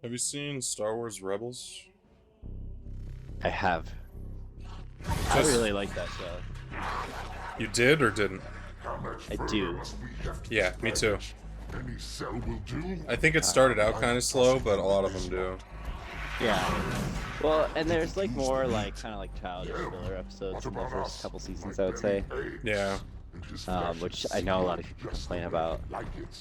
Have you seen Star Wars Rebels? I have. I Just- really like that show. You did or didn't? I do. Yeah, me too. Any cell will do. I think it started out kind of slow, but a lot of them do. Yeah. Well, and there's like more like kind of like childish filler episodes in the first couple seasons, I would say. Yeah. Which I know a lot of people complain about.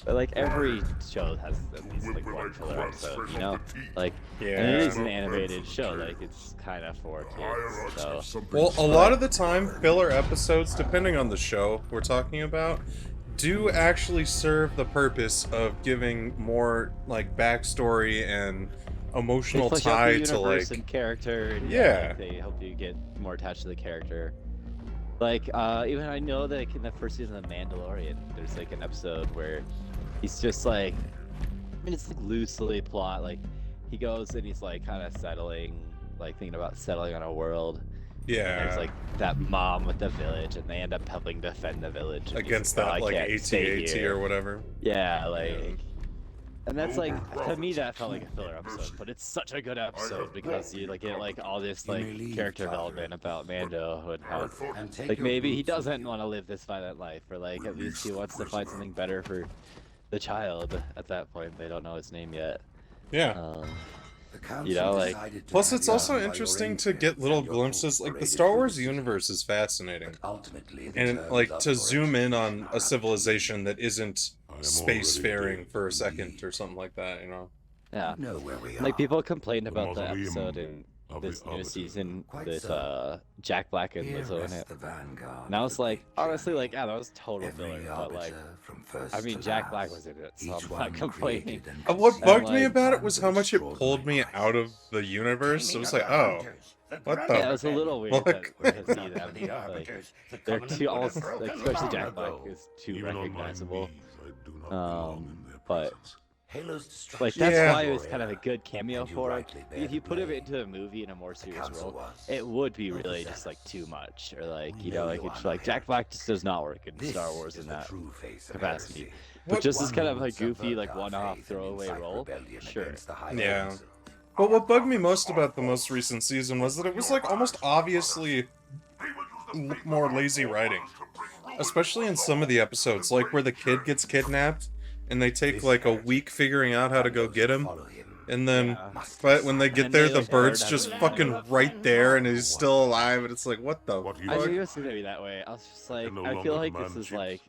But like every show has at least like one filler episode, you know? Like, and it is an animated show, like it's kind of for kids. So. Well, a lot of the time, filler episodes, depending on the show we're talking about, do actually serve the purpose of giving more like backstory and emotional they tie the to like and character. And, like, they help you get more attached to the character. Like, even I know that like, in the first season of The Mandalorian, there's like an episode where he's just like, I mean, it's like loosely plot. Like, he goes and he's like kind of settling, like thinking about settling on a world. Yeah. And there's like that mom with the village, and they end up helping defend the village against that like AT-AT or whatever. Yeah, like. And that's like, to me that felt like a filler episode, but it's such a good episode because you like get like all this like character development about Mando and how like maybe he doesn't want to live this violent life, or like at least he wants to find something better for the child at that point. They don't know his name yet. Yeah. You know, like. Plus, it's also interesting to get little glimpses. Like the Star Wars universe is fascinating, and like to zoom in on a civilization that isn't spacefaring for a second or something like that, you know? Yeah. Like people complained about the episode in this new season with Jack Black and Lizzo in it. And I was like, honestly, like, yeah, that was total filler. But like, I mean, Jack Black was in it, so I'm not complaining. What bugged me about it was how much it pulled me out of the universe. It was like, oh, what the? Yeah, it was a little weird to see them. Like, they're too almost, like, especially Jack Black is too recognizable. But like that's why it was kind of a good cameo for it. If you put him into a movie in a more serious role, it would be really just like too much, or like, you know, like it's like Jack Black just does not work in Star Wars in that capacity. But just as kind of a goofy, like one-off throwaway role, sure. Yeah. But what bugged me most about the most recent season was that it was like almost obviously more lazy writing. Especially in some of the episodes, like where the kid gets kidnapped, and they take like a week figuring out how to go get him, and then, but when they get there, the bird's just fucking right there, and he's still alive, and it's like, what the fuck? I knew it was gonna be that way. I was just like, I feel like this is like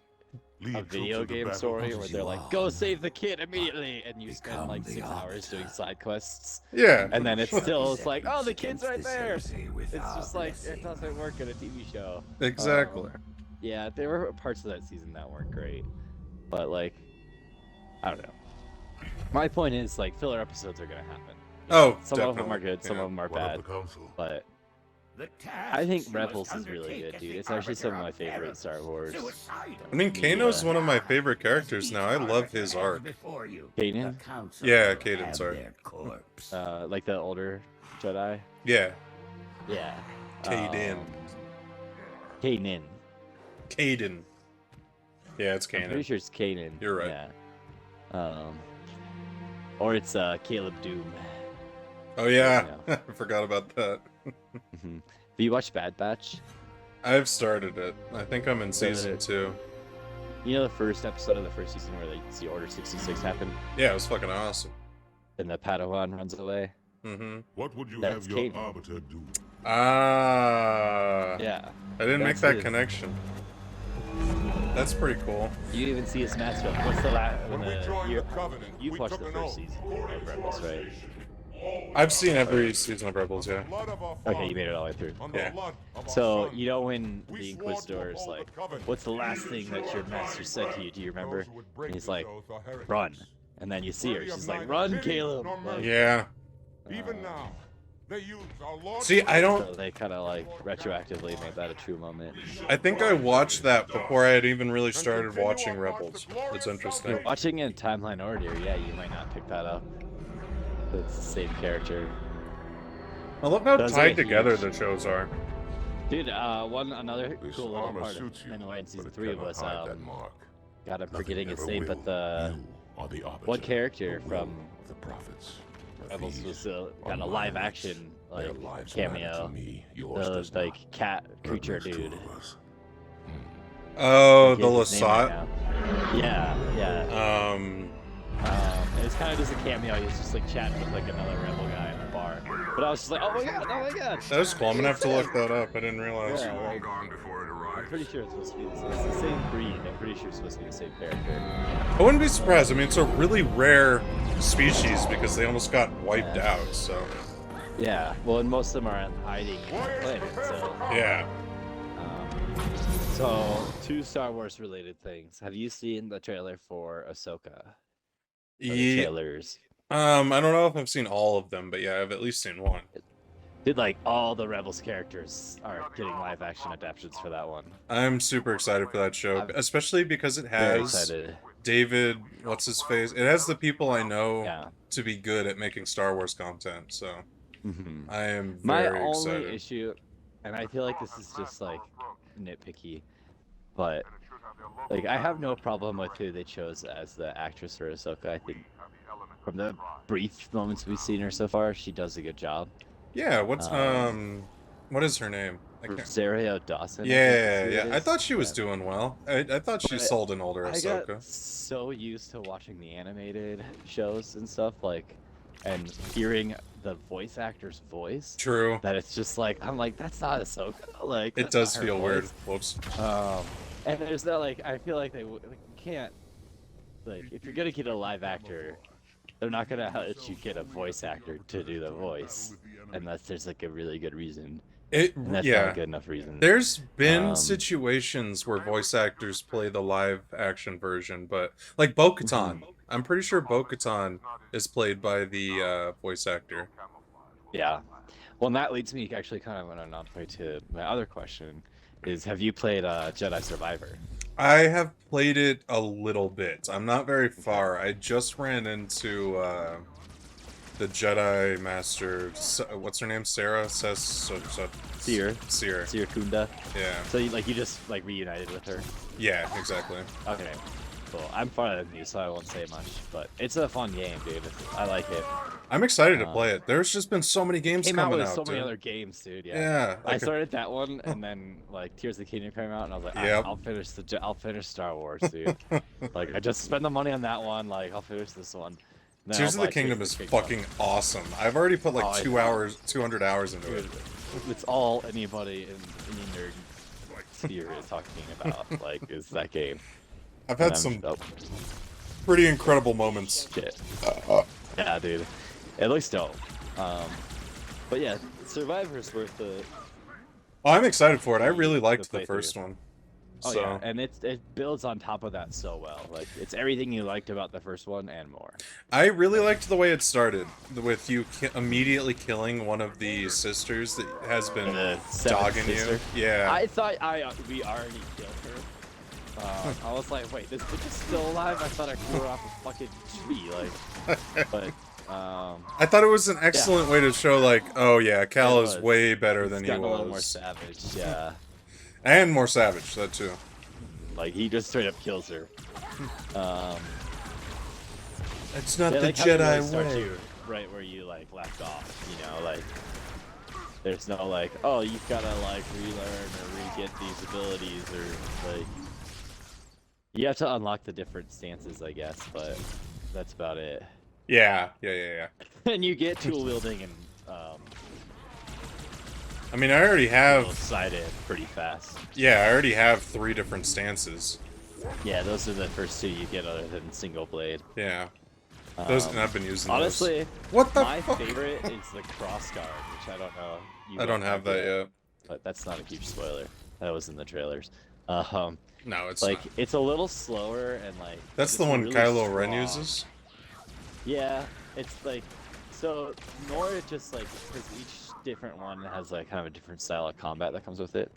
a video game story where they're like, go save the kid immediately, and you spend like 6 hours doing side quests. Yeah. And then it's still, it's like, oh, the kid's right there. It's just like, it doesn't work in a TV show. Exactly. Yeah, there were parts of that season that weren't great, but like, I don't know. My point is, like, filler episodes are gonna happen. Oh, some of them are good, some of them are bad, but I think Rebels is really good, dude. It's actually some of my favorite Star Wars. I mean, Kano's one of my favorite characters now. I love his arc. Kanan? Yeah, Kaden, sorry. Like the older Jedi? Yeah. Yeah. Kaden. Kanan. Caden. Yeah, it's Kanan. I'm pretty sure it's Kanan. You're right. Yeah. Or it's Caleb Doom. Oh yeah, I forgot about that. Have you watched Bad Batch? I've started it. I think I'm in season 2. You know the first episode of the first season where they see Order 66 happen? Yeah, it was fucking awesome. And the Padawan runs away. Mm-hmm. What would you have your arbiter do? Ah. Yeah. I didn't make that connection. That's pretty cool. You even see his match film. What's the last? You've watched the first season of Rebels, right? I've seen every season of Rebels, yeah. Okay, you made it all the way through. Yeah. So, you know when the Inquisitor is like, what's the last thing that your master said to you? Do you remember? And he's like, run. And then you see her. She's like, run, Caleb. Like, yeah. Even now, they use our Lord. See, I don't... So they kind of like retroactively made that a true moment. I think I watched that before I had even really started watching Rebels. It's interesting. You're watching it in timeline order, yeah, you might not pick that up. It's the same character. I love how tied together the shows are. Dude, another cool little part of anyway in season 3 was God, I'm forgetting his name, but the one character from Rebels was kind of live action like Their lives matter to cameo. me. Yours The does like not. cat But creature there's two dude. of us. Oh, the Forget his name right Lasat. now. Yeah. It's kind of just a cameo. He's just like chatting with like another rebel guy in a bar. But I was just like, oh my god. That was cool. I'm gonna have to look that up. I didn't realize. Yeah, like, I'm pretty sure it's supposed to be it's the same breed. I'm pretty sure it's supposed to be the same character. I wouldn't be surprised. I mean, it's a really rare species because they almost got wiped out. So Yeah. Well, and most of them are hiding in the planet. So. yeah. So, two Star Wars related things. Have you seen the trailer for Ahsoka? Or the trailers. I don't know if I've seen all of them, but yeah, I've at least seen one. Did like all the Rebels characters are getting live action adaptations for that one? I'm super excited for that show, especially because it Very has excited. David, what's his face? It has the people I know Yeah. to be good at making Star Wars content, so I am My very only excited. issue, and I feel like this is just like nitpicky, but like I have no problem with who they chose as the actress for Ahsoka. I think from the brief moments we've seen her so far, she does a good job. Yeah, what is her name? I can't... Rosario Dawson. Yeah. I thought she was doing well. I thought she sold an older I Ahsoka. got so used to watching the animated shows and stuff, like, and hearing the voice actor's voice. True. That it's just like, I'm like, that's not Ahsoka. Like, It does feel weird. voice. Whoops. And there's that, like, I feel like they can't, like, if you're gonna get a live actor, they're not gonna let you get a voice actor to do the voice unless there's like a really good reason. And that's not a good enough reason. There's been situations where voice actors play the live action version, but like Bo-Katan. I'm pretty sure Bo-Katan is played by the voice actor. Yeah. Well, and that leads me actually kind of on an off way to my other question is, have you played Jedi Survivor? I have played it a little bit. I'm not very far. I just ran into the Jedi Master. What's her name? Sarah? Seer. Seer Kunda. Yeah. So you just like reunited with her? Yeah, exactly. Okay. Cool. I'm farther than you, so I won't say much. But it's a fun game, dude. I like it. I'm excited to play it. There's just been so many games coming out. So many other games, dude. Yeah. I started that one, and then like Tears of the Kingdom came out, and I was like, I'll finish Star Wars, dude. Like I just spend the money on that one. Like I'll finish this one. Then Tears of the Kingdom is fucking awesome. I've already put like 200 hours into it. It's all anybody in any nerd sphere is talking about. Like is that game. I've had some pretty incredible moments. Shit. Yeah, dude. It looks dope. But yeah, Survivor's worth the... Oh, I'm excited for it. I really liked the first one. Oh yeah, and it builds on top of that so well. Like, it's everything you liked about the first one and more. I really liked the way it started, with you immediately killing one of the sisters that has been dogging you. Yeah. I thought we already killed her. I was like, wait, this bitch is still alive? I thought I threw her off a fucking tree, like, but, I thought it was an excellent way to show, like, oh yeah, Cal is way better than he was. A little more savage, yeah. And more savage, that too. Like, he just straight up kills her. It's not the Jedi way. You right where you, like, left off, you know, like, there's no, like, oh, you've gotta, like, relearn or re-get these abilities, or, like, you have to unlock the different stances, I guess, but that's about it. Yeah. And you get tool wielding and, I mean, I already have... Sighted pretty fast. Yeah, I already have 3 different stances. Yeah, those are the first 2 you get other than single blade. Yeah. Those, and I've been using honestly, those. What the my fuck? favorite is the crossguard, which I don't know. I don't have that yet. But that's not a huge spoiler. That was in the trailers. No, it's like not. It's a little slower and like. That's the one really Kylo Ren strong. uses? Yeah, it's like, so more just like, because each different one has like kind of a different style of combat that comes with it.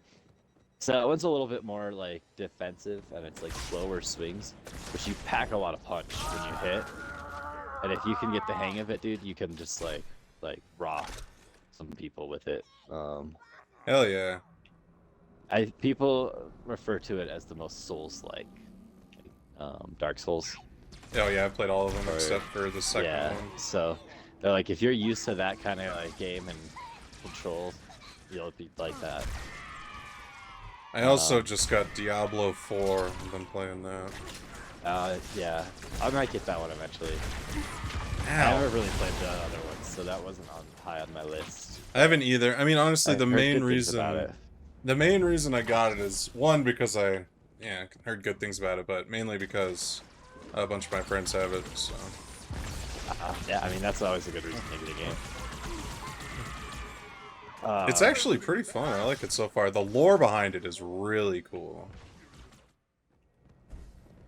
So that one's a little bit more like defensive and it's like slower swings, but you pack a lot of punch when you hit. And if you can get the hang of it, dude, you can just like rock some people with it. Hell yeah. People refer to it as the most Souls-like, Dark Souls. Oh yeah, I've played all of them except for the second one. So They're like, if you're used to that kind of like game and controls, you'll be like that. I also just got Diablo 4. I've been playing that. Yeah, I might get that one eventually. I Ow. never really played the other ones, so that wasn't high on my list. I haven't either. I mean, honestly, I've the heard main good things about it. reason I got it is one because I heard good things about it, but mainly because a bunch of my friends have it. So Yeah, I mean that's always a good reason to get a game. it's actually pretty fun. I like it so far. The lore behind it is really cool.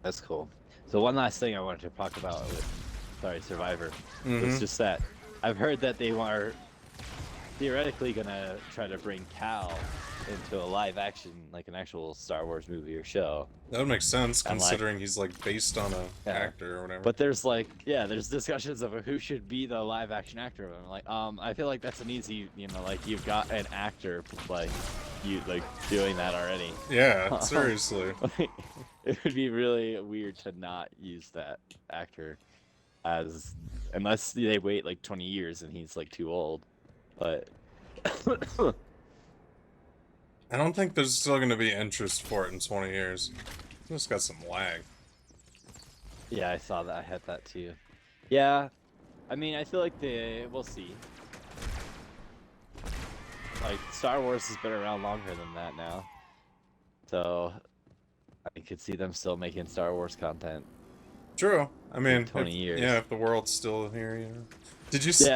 That's cool. So one last thing I wanted to talk about with Survivor was just that I've heard that they are theoretically gonna try to bring Cal into a live action, like an actual Star Wars movie or show. That would make sense And, considering he's like based on a actor or whatever. But there's like, there's discussions of who should be the live action actor. And I'm like, I feel like that's an easy, like you've got an actor like doing that already. Yeah, seriously. It would be really weird to not use that actor unless they wait like 20 years and he's like too old. But I don't think there's still going to be interest for it in 20 years. Just got some lag. yeah, I saw that. I had that too. Yeah, I mean, I feel like we'll see. Like Star Wars has been around longer than that now, so I could see them still making Star Wars content. True. I mean, 20 years. Yeah, if the world's still here, you know. Did you see,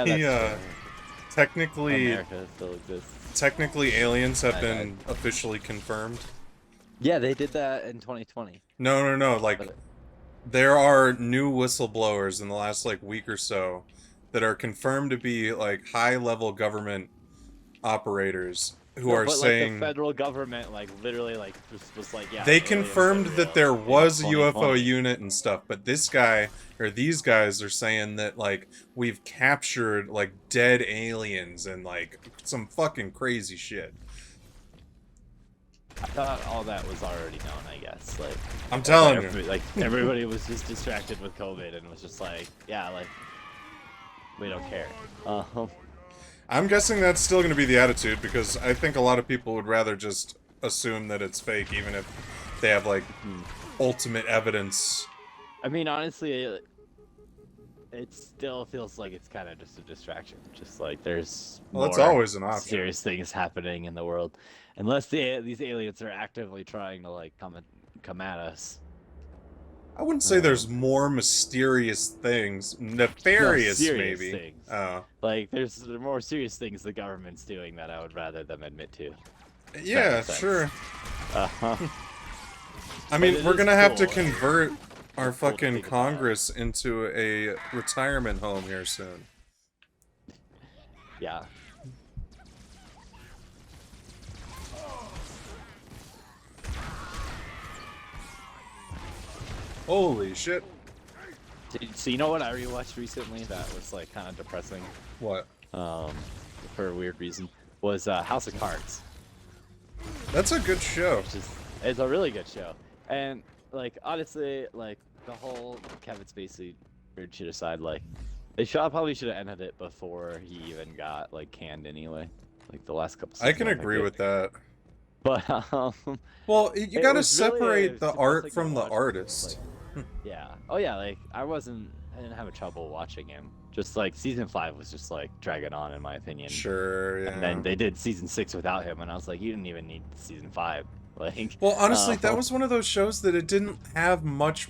technically, America still exists. Technically, aliens have been officially confirmed? Yeah, they did that in 2020. No. Like, there are new whistleblowers in the last, like, week or so that are confirmed to be, like, high-level government operators who are saying... Like, the federal government, like, literally, like, was like, yeah... They confirmed that there was a UFO unit and stuff, but this guy, or these guys, are saying that, like, we've captured, like, dead aliens and, like, some fucking crazy shit. I thought all that was already known, I guess. Like, I'm telling you. Like, everybody was just distracted with COVID and was just like, yeah, like, we don't care. I'm guessing that's still going to be the attitude, because I think a lot of people would rather just assume that it's fake, even if they have, like, ultimate evidence. I mean, honestly, it still feels like it's kind of just a distraction. Just like there's that's always an option. Serious things happening in the world, unless these aliens are actively trying to like come at us. I wouldn't say there's more mysterious things, nefarious maybe. Things. Oh. Like there's more serious things the government's doing that I would rather them admit to. Yeah, sure. Uh-huh. I mean, we're gonna have to convert our fucking Congress into a retirement home here soon. Yeah. Holy shit. So you know what I rewatched recently that was like kind of depressing? What? For a weird reason, was House of Cards. That's a good show. It's a really good show. And like honestly, like the whole Kevin Spacey weird shit aside, like they probably should have ended it before he even got like canned anyway. Like the last couple seasons. I can agree with that. But well, you gotta separate really the art from the artist. Like, yeah. Oh yeah, like I didn't have trouble watching him. Just like season 5 was just like dragging on in my opinion. Sure, yeah. And then they did season 6 without him and I was like, you didn't even need season 5. Like well, honestly, that was one of those shows that it didn't have much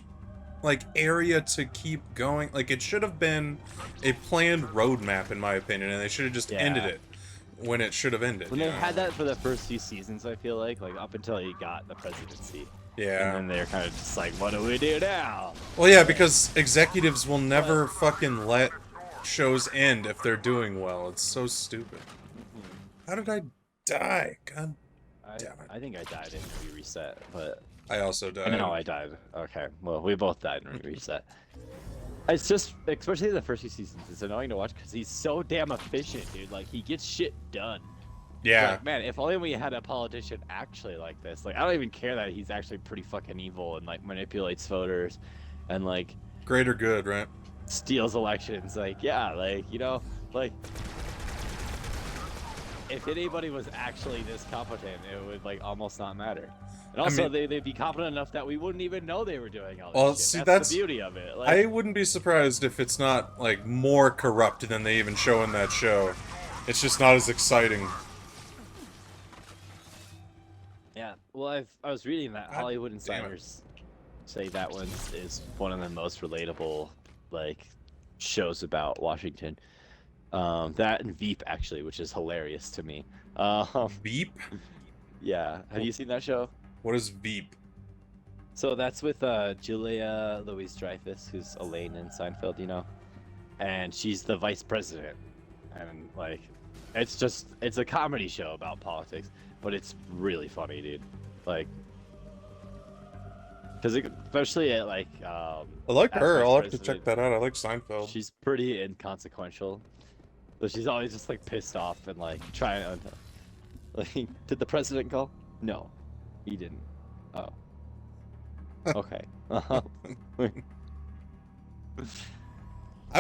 like area to keep going. Like it should have been a planned roadmap in my opinion, and they should have just ended it when it should have ended. When they had that for the first few seasons, I feel like up until he got the presidency. Yeah. And then they're kind of just like, what do we do now? Well, yeah, because executives will never fucking let shows end if they're doing well. It's so stupid. How did I die? God damn it. I think I died and we reset, but... I also died. No, I died. Okay, well, we both died and we reset. It's just, especially the first few seasons, it's annoying to watch because he's so damn efficient, dude. Like, he gets shit done. Yeah. Like, man, if only we had a politician actually like this. Like, I don't even care that he's actually pretty fucking evil and, like, manipulates voters and, like... Greater good, right? steals elections. Like, yeah, like, you know, like, if anybody was actually this competent, it would like almost not matter. And also, they'd be competent enough that we wouldn't even know they were doing all this shit. See, That's the beauty of it. Like, I wouldn't be surprised if it's not, like, more corrupt than they even show in that show. It's just not as exciting. yeah, well, I was reading that Hollywood Insiders say that one is one of the most relatable, like, shows about Washington. That and Veep, actually, which is hilarious to me. Veep? Yeah, have you seen that show? What is Veep? So that's with Julia Louis-Dreyfus, who's Elaine in Seinfeld, you know? And she's the vice president. And, like, it's a comedy show about politics, but it's really funny, dude. Like, because especially at, like, I like her. I'll have to check that out. I like Seinfeld. She's pretty inconsequential. So she's always just, like, pissed off and, like, trying to... Like, did the president call? No, he didn't. Oh. Okay. I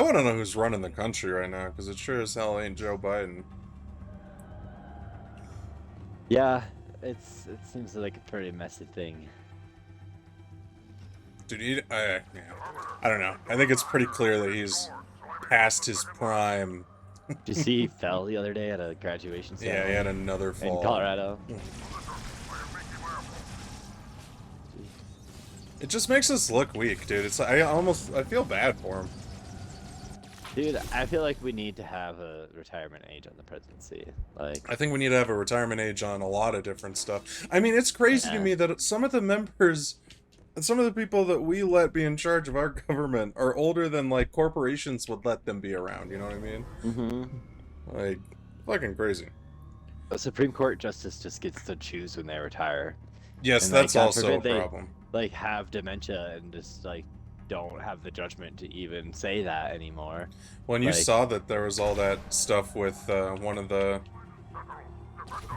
want to know who's running the country right now, because it sure as hell ain't Joe Biden. Yeah, it seems like a pretty messy thing. Dude, I don't know. I think it's pretty clear that he's past his prime. Did you see he fell the other day at a graduation ceremony? Yeah, he had another fall. In Colorado. It just makes us look weak, dude. It's I feel bad for him. Dude, I feel like we need to have a retirement age on the presidency. Like, I think we need to have a retirement age on a lot of different stuff. I mean, it's crazy to me that some of the members, some of the people that we let be in charge of our government are older than, like, corporations would let them be around, you know what I mean? mm-hmm. Like, fucking crazy. A Supreme Court justice just gets to choose when they retire. Yes, And, that's like, God also forbid a problem. They, like, have dementia and just, like, don't have the judgment to even say that anymore. When you like, saw that there was all that stuff with one of the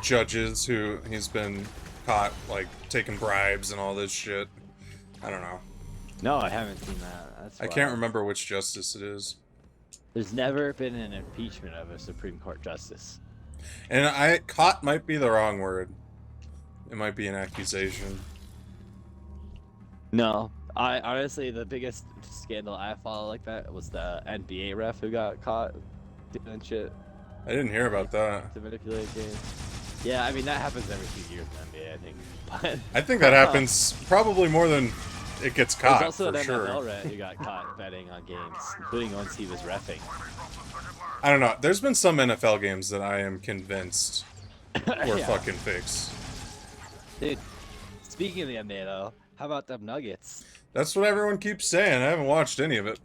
judges who he's been caught, like, taking bribes and all this shit. I don't know. No, I haven't seen that. That's I can't remember which justice it is. There's never been an impeachment of a Supreme Court justice. And caught might be the wrong word. It might be an accusation. No, I honestly, the biggest scandal I follow like that was the NBA ref who got caught doing shit I didn't hear about that. to manipulate games. Yeah, I mean that happens every few years in the NBA, I think. But I think that happens probably more than it gets caught, there's also for an sure. NFL ref who got caught betting on games, including once he was reffing. I don't know. There's been some NFL games that I am convinced were Yeah. fucking fakes. Dude, speaking of the NBA though, how about them Nuggets? That's what everyone keeps saying. I haven't watched any of it.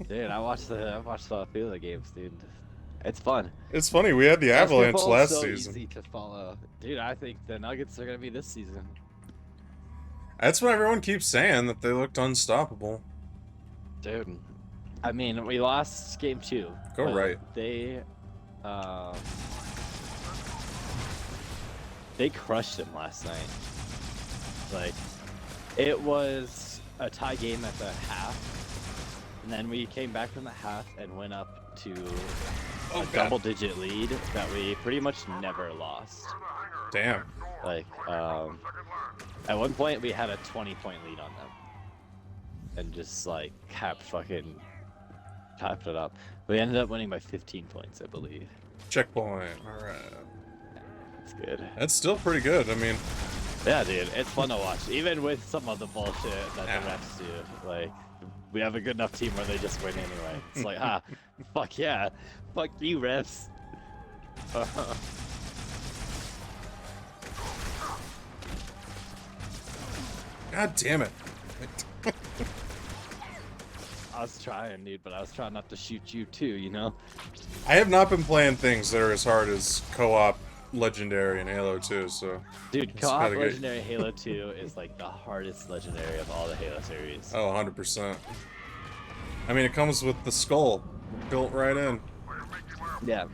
Dude, I watched a few of the games, dude. It's fun. It's funny, we had the Avalanche Basketball is last so season. Easy to follow. Dude, I think the Nuggets are gonna be this season. That's what everyone keeps saying, that they looked unstoppable. Dude, I mean, we lost game 2. Go but right. They crushed them last night. Like, it was a tie game at the half, and then we came back from the half and went up to a double-digit lead that we pretty much never lost. Damn. Like, at one point we had a 20-point lead on them, and just like kept it up. We ended up winning by 15 points, I believe. Checkpoint. Alright. It's good. That's still pretty good. I mean, Yeah, dude, it's fun to watch, even with some of the bullshit that the refs do. Like, we have a good enough team where they just win anyway. It's like, fuck yeah, fuck you, refs. god damn it. I was trying, dude, but I was trying not to shoot you too, you know? I have not been playing things that are as hard as co-op Legendary and Halo 2, so... Dude, it's co-op gotta get- Legendary Halo 2 is like the hardest Legendary of all the Halo series. Oh, 100%. I mean, it comes with the skull built right in. Yeah.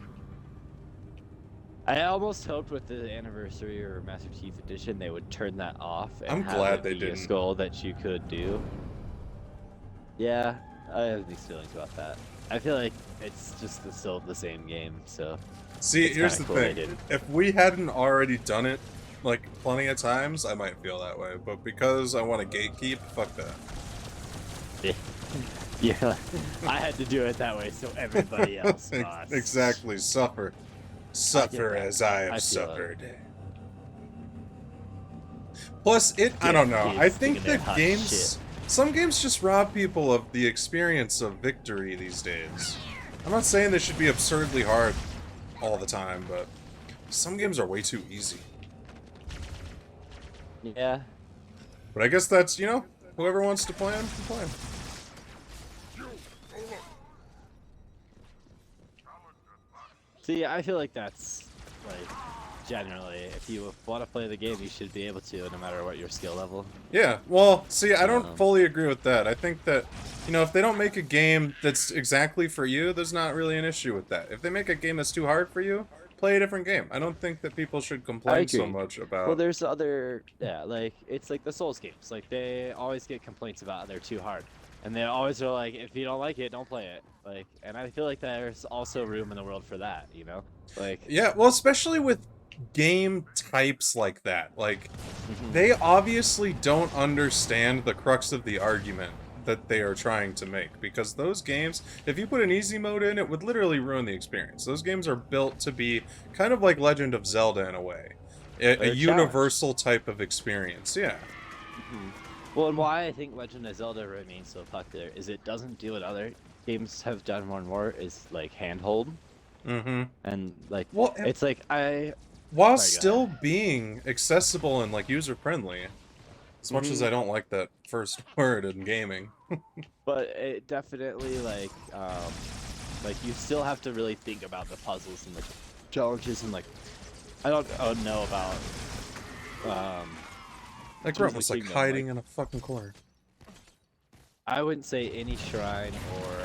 I almost hoped with the anniversary or Master Chief Edition they would turn that off and I'm have glad it they be a didn't. skull that you could do. Yeah, I have mixed feelings about that. I feel like it's just still the same game, so. See, It's here's the kinda cool they thing. did. If we hadn't already done it, like, plenty of times, I might feel that way. But because I want to gatekeep, fuck that. Yeah, I had to do it that way so everybody else must. Exactly. Suffer. Suffer that. as I I have feel it. suffered. Plus, I don't know. Kids I think thinking they're that hot games... Some games just rob people of the experience of victory these days. I'm not saying they should be absurdly hard all the time, but some games are way too easy. Yeah. But I guess that's, you know, whoever wants to play them can play 'em. See, I feel like that's, like, generally, if you want to play the game, you should be able to, no matter what your skill level. Yeah, well, see, I don't fully agree with that. I think that, you know, if they don't make a game that's exactly for you, there's not really an issue with that. If they make a game that's too hard for you, play a different game. I don't think that people should complain so much about... Well, there's other, yeah, like, it's like the Souls games. Like, they always get complaints about they're too hard. And they always are like, if you don't like it, don't play it. Like, and I feel like there's also room in the world for that, you know? Like... Yeah, well, especially with game types like that. Like, they obviously don't understand the crux of the argument that they are trying to make, because those games, if you put an easy mode in, it would literally ruin the experience. Those games are built to be kind of like Legend of Zelda in a way. A universal type of experience, yeah. Well, and why I think Legend of Zelda remains so popular is it doesn't do what other games have done more and more, is like handhold. And like, well, it's like while still being accessible and like user friendly. As much as I don't like that first word in gaming. But it definitely, like you still have to really think about the puzzles and the challenges, and like, I don't know about, that grunt was like hiding in a fucking corner. I wouldn't say any shrine or,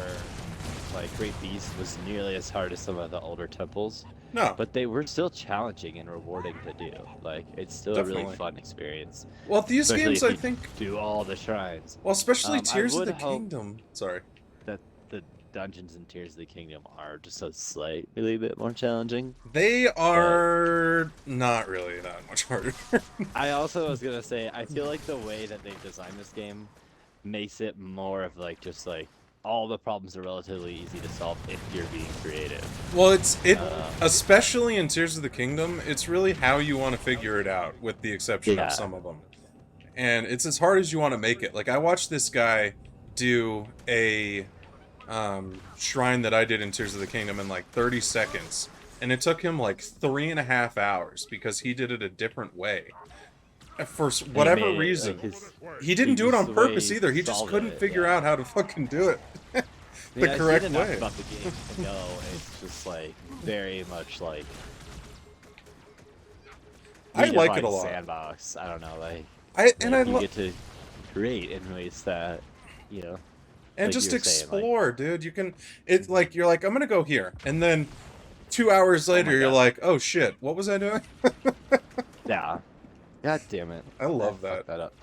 like, Great Beast was nearly as hard as some of the older temples. No. But they were still challenging and rewarding to do. Like, it's still a really fun experience. Well, these games, I think... do all the shrines. Well, especially Tears of the Kingdom. Sorry. That the dungeons in Tears of the Kingdom are just a slightly bit more challenging. They are not really that much harder. I also was gonna say, I feel like the way that they've designed this game makes it more of, like, just, like, all the problems are relatively easy to solve if you're being creative. Well, especially in Tears of the Kingdom, it's really how you want to figure it out, with the exception of some of them. And it's as hard as you want to make it. Like, I watched this guy do a shrine that I did in Tears of the Kingdom in like 30 seconds, and it took him like 3.5 hours because he did it a different way. For whatever reason. He didn't do it on purpose either. He just couldn't figure out how to fucking do it the correct way. About the game to know, it's just like very much like I like it a lot. Sandbox. I don't know, like you get to create in ways that, you know, and like just explore, dude. You can, it's like you're like, I'm gonna go here, and then 2 hours later you're like, oh shit, what was I doing? Yeah. God damn it. I love that. That up.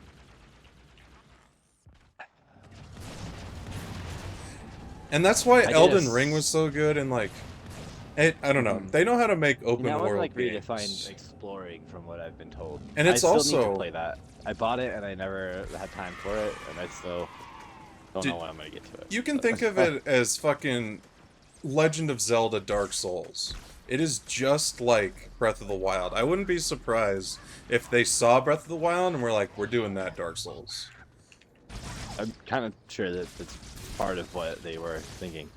And that's why Elden Ring was so good, and like, I don't know. They know how to make open world like games. redefined exploring from what I've been told. And it's I still also need to play that. I bought it and I never had time for it, and I still don't know when I'm gonna get to it. You can think of it as fucking Legend of Zelda Dark Souls. It is just like Breath of the Wild. I wouldn't be surprised if they saw Breath of the Wild and were like, we're doing that Dark Souls. I'm kind of sure that it's part of what they were thinking.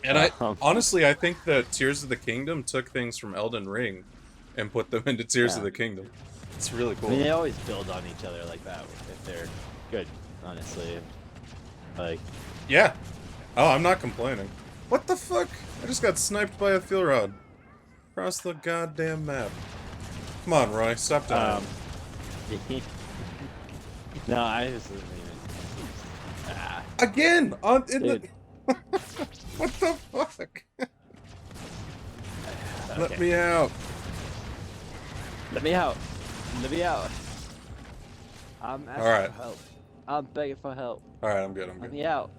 And honestly, I think that Tears of the Kingdom took things from Elden Ring and put them into Tears of the Kingdom. It's really cool. I mean, they always build on each other like that if they're good, honestly. Like, yeah. Oh, I'm not complaining. What the fuck? I just got sniped by a fuel rod. Across the goddamn map. Come on, Roy, stop dying. No, I just didn't even... Again! What the fuck? Let me out. Let me out. Let me out. I'm asking for help. I'm begging for help. Alright, I'm good, Let me out.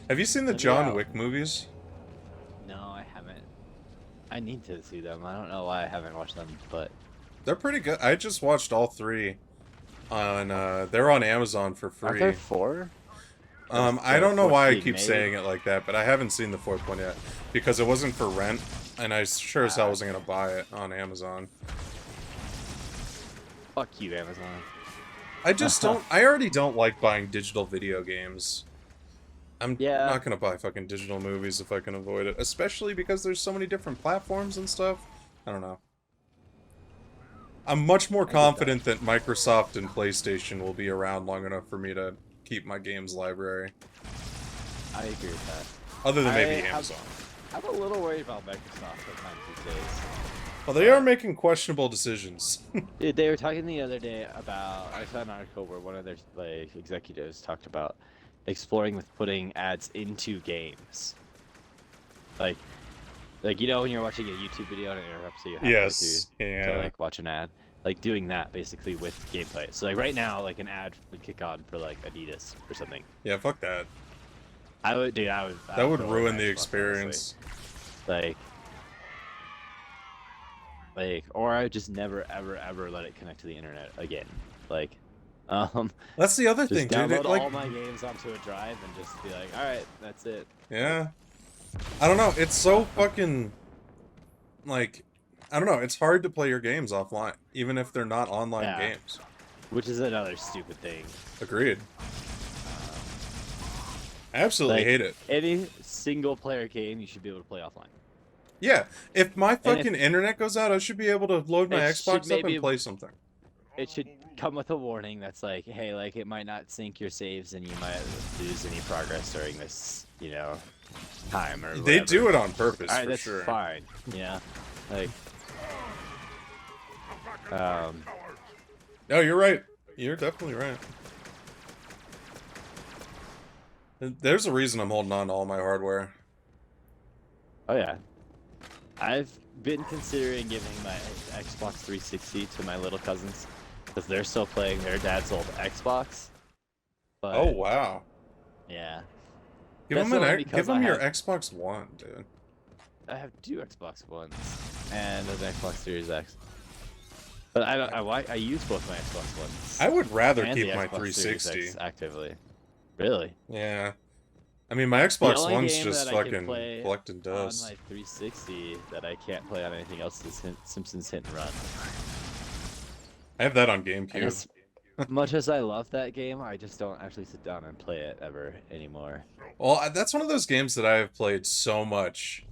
Have you seen the Maybe John I'll- Wick movies? No, I haven't. I need to see them. I don't know why I haven't watched them, but They're pretty good. I just watched all 3 on they're on Amazon for aren't there free. 4? I don't know why I being keep made? saying it like that, but I haven't seen the 4th one yet because it wasn't for rent, and I sure as hell wasn't gonna buy it on Amazon. Fuck you, Amazon. I just don't. I already don't like buying digital video games. I'm Yeah. not gonna buy fucking digital movies if I can avoid it, especially because there's so many different platforms and stuff. I don't know. I'm much more confident that Microsoft and PlayStation will be around long enough for me to keep my games library. I agree with that. Other than maybe Amazon. I'm a little worried about Microsoft at times these days. Well, they are making questionable decisions. Dude, they were talking the other day about, I saw an article where one of their like executives talked about exploring with putting ads into games. Like you know when you're watching a YouTube video and it interrupts you halfway Yes, through yeah. to like watch an ad, like doing that basically with gameplay. So like right now, like an ad would kick on for like Adidas or something. Yeah, fuck that. I would, dude, That would throw ruin my the Xbox, experience. honestly. Like, or I would just never, ever let it connect to the internet again. Like, That's the other just thing, dude. download It, like, all my games onto a drive and just be like, all right, that's it. yeah. I don't know. It's so fucking, like, I don't know. It's hard to play your games offline, even if they're not online Yeah. games. Which is another stupid thing. Agreed. I absolutely Like, hate it. Any single player game you should be able to play offline. Yeah, if my if- fucking internet goes out, I should be able to load my It should Xbox up maybe- and play something. It should come with a warning that's like, hey, like it might not sync your saves and you might lose any progress during this, you know, time or They whatever. do it on purpose, All right, for that's sure. fine. Yeah, like, No, you're right. You're definitely right. There's a reason I'm holding on to all my hardware. oh yeah. I've been considering giving my Xbox 360 to my little cousins because they're still playing their dad's old Xbox. But, Oh, wow. yeah. Give That's them, only because give them I your have- Xbox One, dude. I have 2 Xbox Ones and an Xbox Series X. But I use both my Xbox Ones. I would rather and keep the my Xbox Series 360. X actively. Really? Yeah. I mean, my Xbox only One's game just that I can fucking play collecting on dust. my 360 that I can't play on anything else is Simpsons Hit and Run. I have that on And GameCube. as much as I love that game, I just don't actually sit down and play it ever anymore. Well, that's one of those games that I have played so much.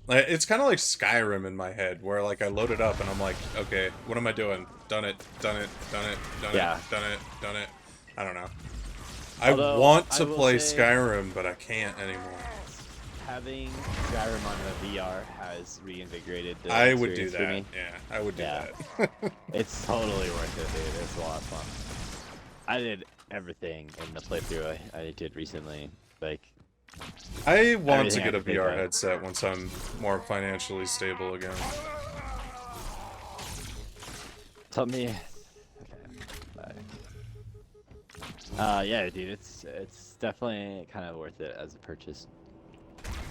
Like, it's kind of like Skyrim in my head, where like I load it up and I'm like, okay, what am I doing? Done it, done it, done it, done Yeah. it, done it, done it. I don't know. I Although, want I to will play say- Skyrim, but I can't anymore. Having Skyrim on the VR has reinvigorated the I would do experience for that. me. Yeah, I would do Yeah. that. It's totally worth it, dude. It's a lot of fun. I did everything in the playthrough I did recently. Like, I want to Everything I get a can think VR of. headset once I'm more financially stable again. tell me. Okay. Bye. Yeah, dude. It's definitely kind of worth it as a purchase.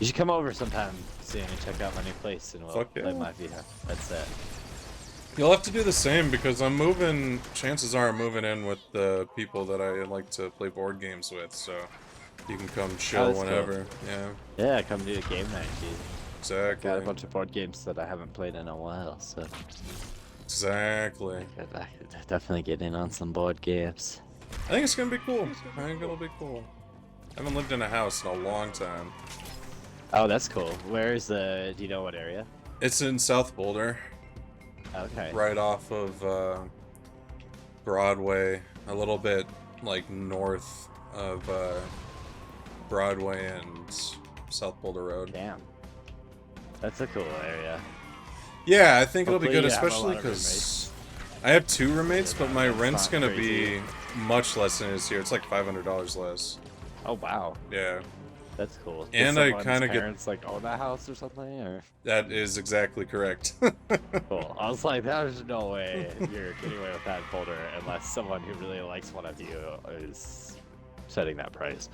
You should come over sometime soon and check out my new place, and we'll Fuck play yeah. my VR. That's it. You'll have to do the same because I'm moving. Chances are I'm moving in with the people that I like to play board games with, so you can come chill that's cool. whenever. Yeah, Yeah, come do a game night, dude. exactly. Got a bunch of board games that I haven't played in a while, so Exactly. I could definitely get in on some board games. I think it's gonna be cool. I think it'll be cool. I haven't lived in a house in a long time. Oh, that's cool. Where is the? Do you know what area? It's in South Boulder, Okay. right off of Broadway, a little bit like north of Broadway and South Boulder Road. Damn. That's a cool area. Yeah, I think it'll be Hopefully good, you have a especially lot of because I have 2 roommates, but my That's rent's not gonna crazy. be much less than it is here. It's like $500 less. Oh wow, Yeah, that's cool. And I kinda get- parents like own that house or something, or that is exactly correct. cool. I was like, there's no way you're getting away with that in Boulder unless someone who really likes one of you is setting that price.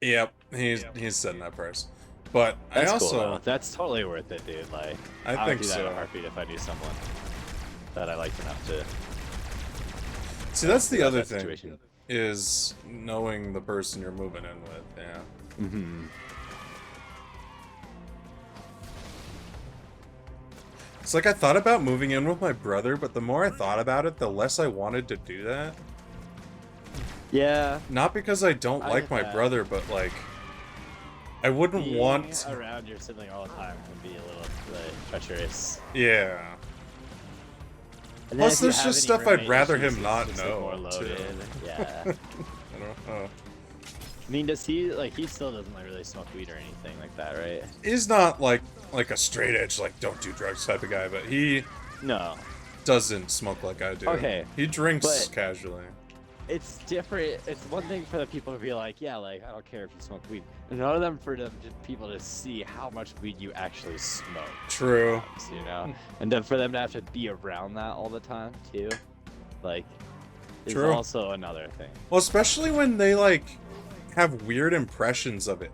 Yep, he's setting that price. But That's I also cool, though. That's totally worth it, dude. Like, I would think do that in a so. heartbeat if I knew someone that I liked enough to. See, that's the about other that thing, situation. is knowing the person you're moving in with, yeah. Mm-hmm. It's like I thought about moving in with my brother, but the more I thought about it, the less I wanted to do that. Yeah. Not because I don't I like get my that. brother, but like, I wouldn't Being want... around your sibling all the time can be a little treacherous. Yeah. And then Plus, if you there's have just any stuff I'd roommate rather issues, him it's not just, like, more know, too. loaded. Yeah. I don't know. I mean, does he like? He still doesn't like really smoke weed or anything like that, right? He's not like a straight edge, like, don't do drugs type of guy, but he No. doesn't smoke like I do. Okay, He drinks but- casually. It's different. It's one thing for the people to be like, yeah, like I don't care if you smoke weed. Another them for them people to see how much weed you actually smoke. True. You know, and then for them to have to be around that all the time too, like, is True. also another thing. Well, especially when they, like, have weird impressions of it.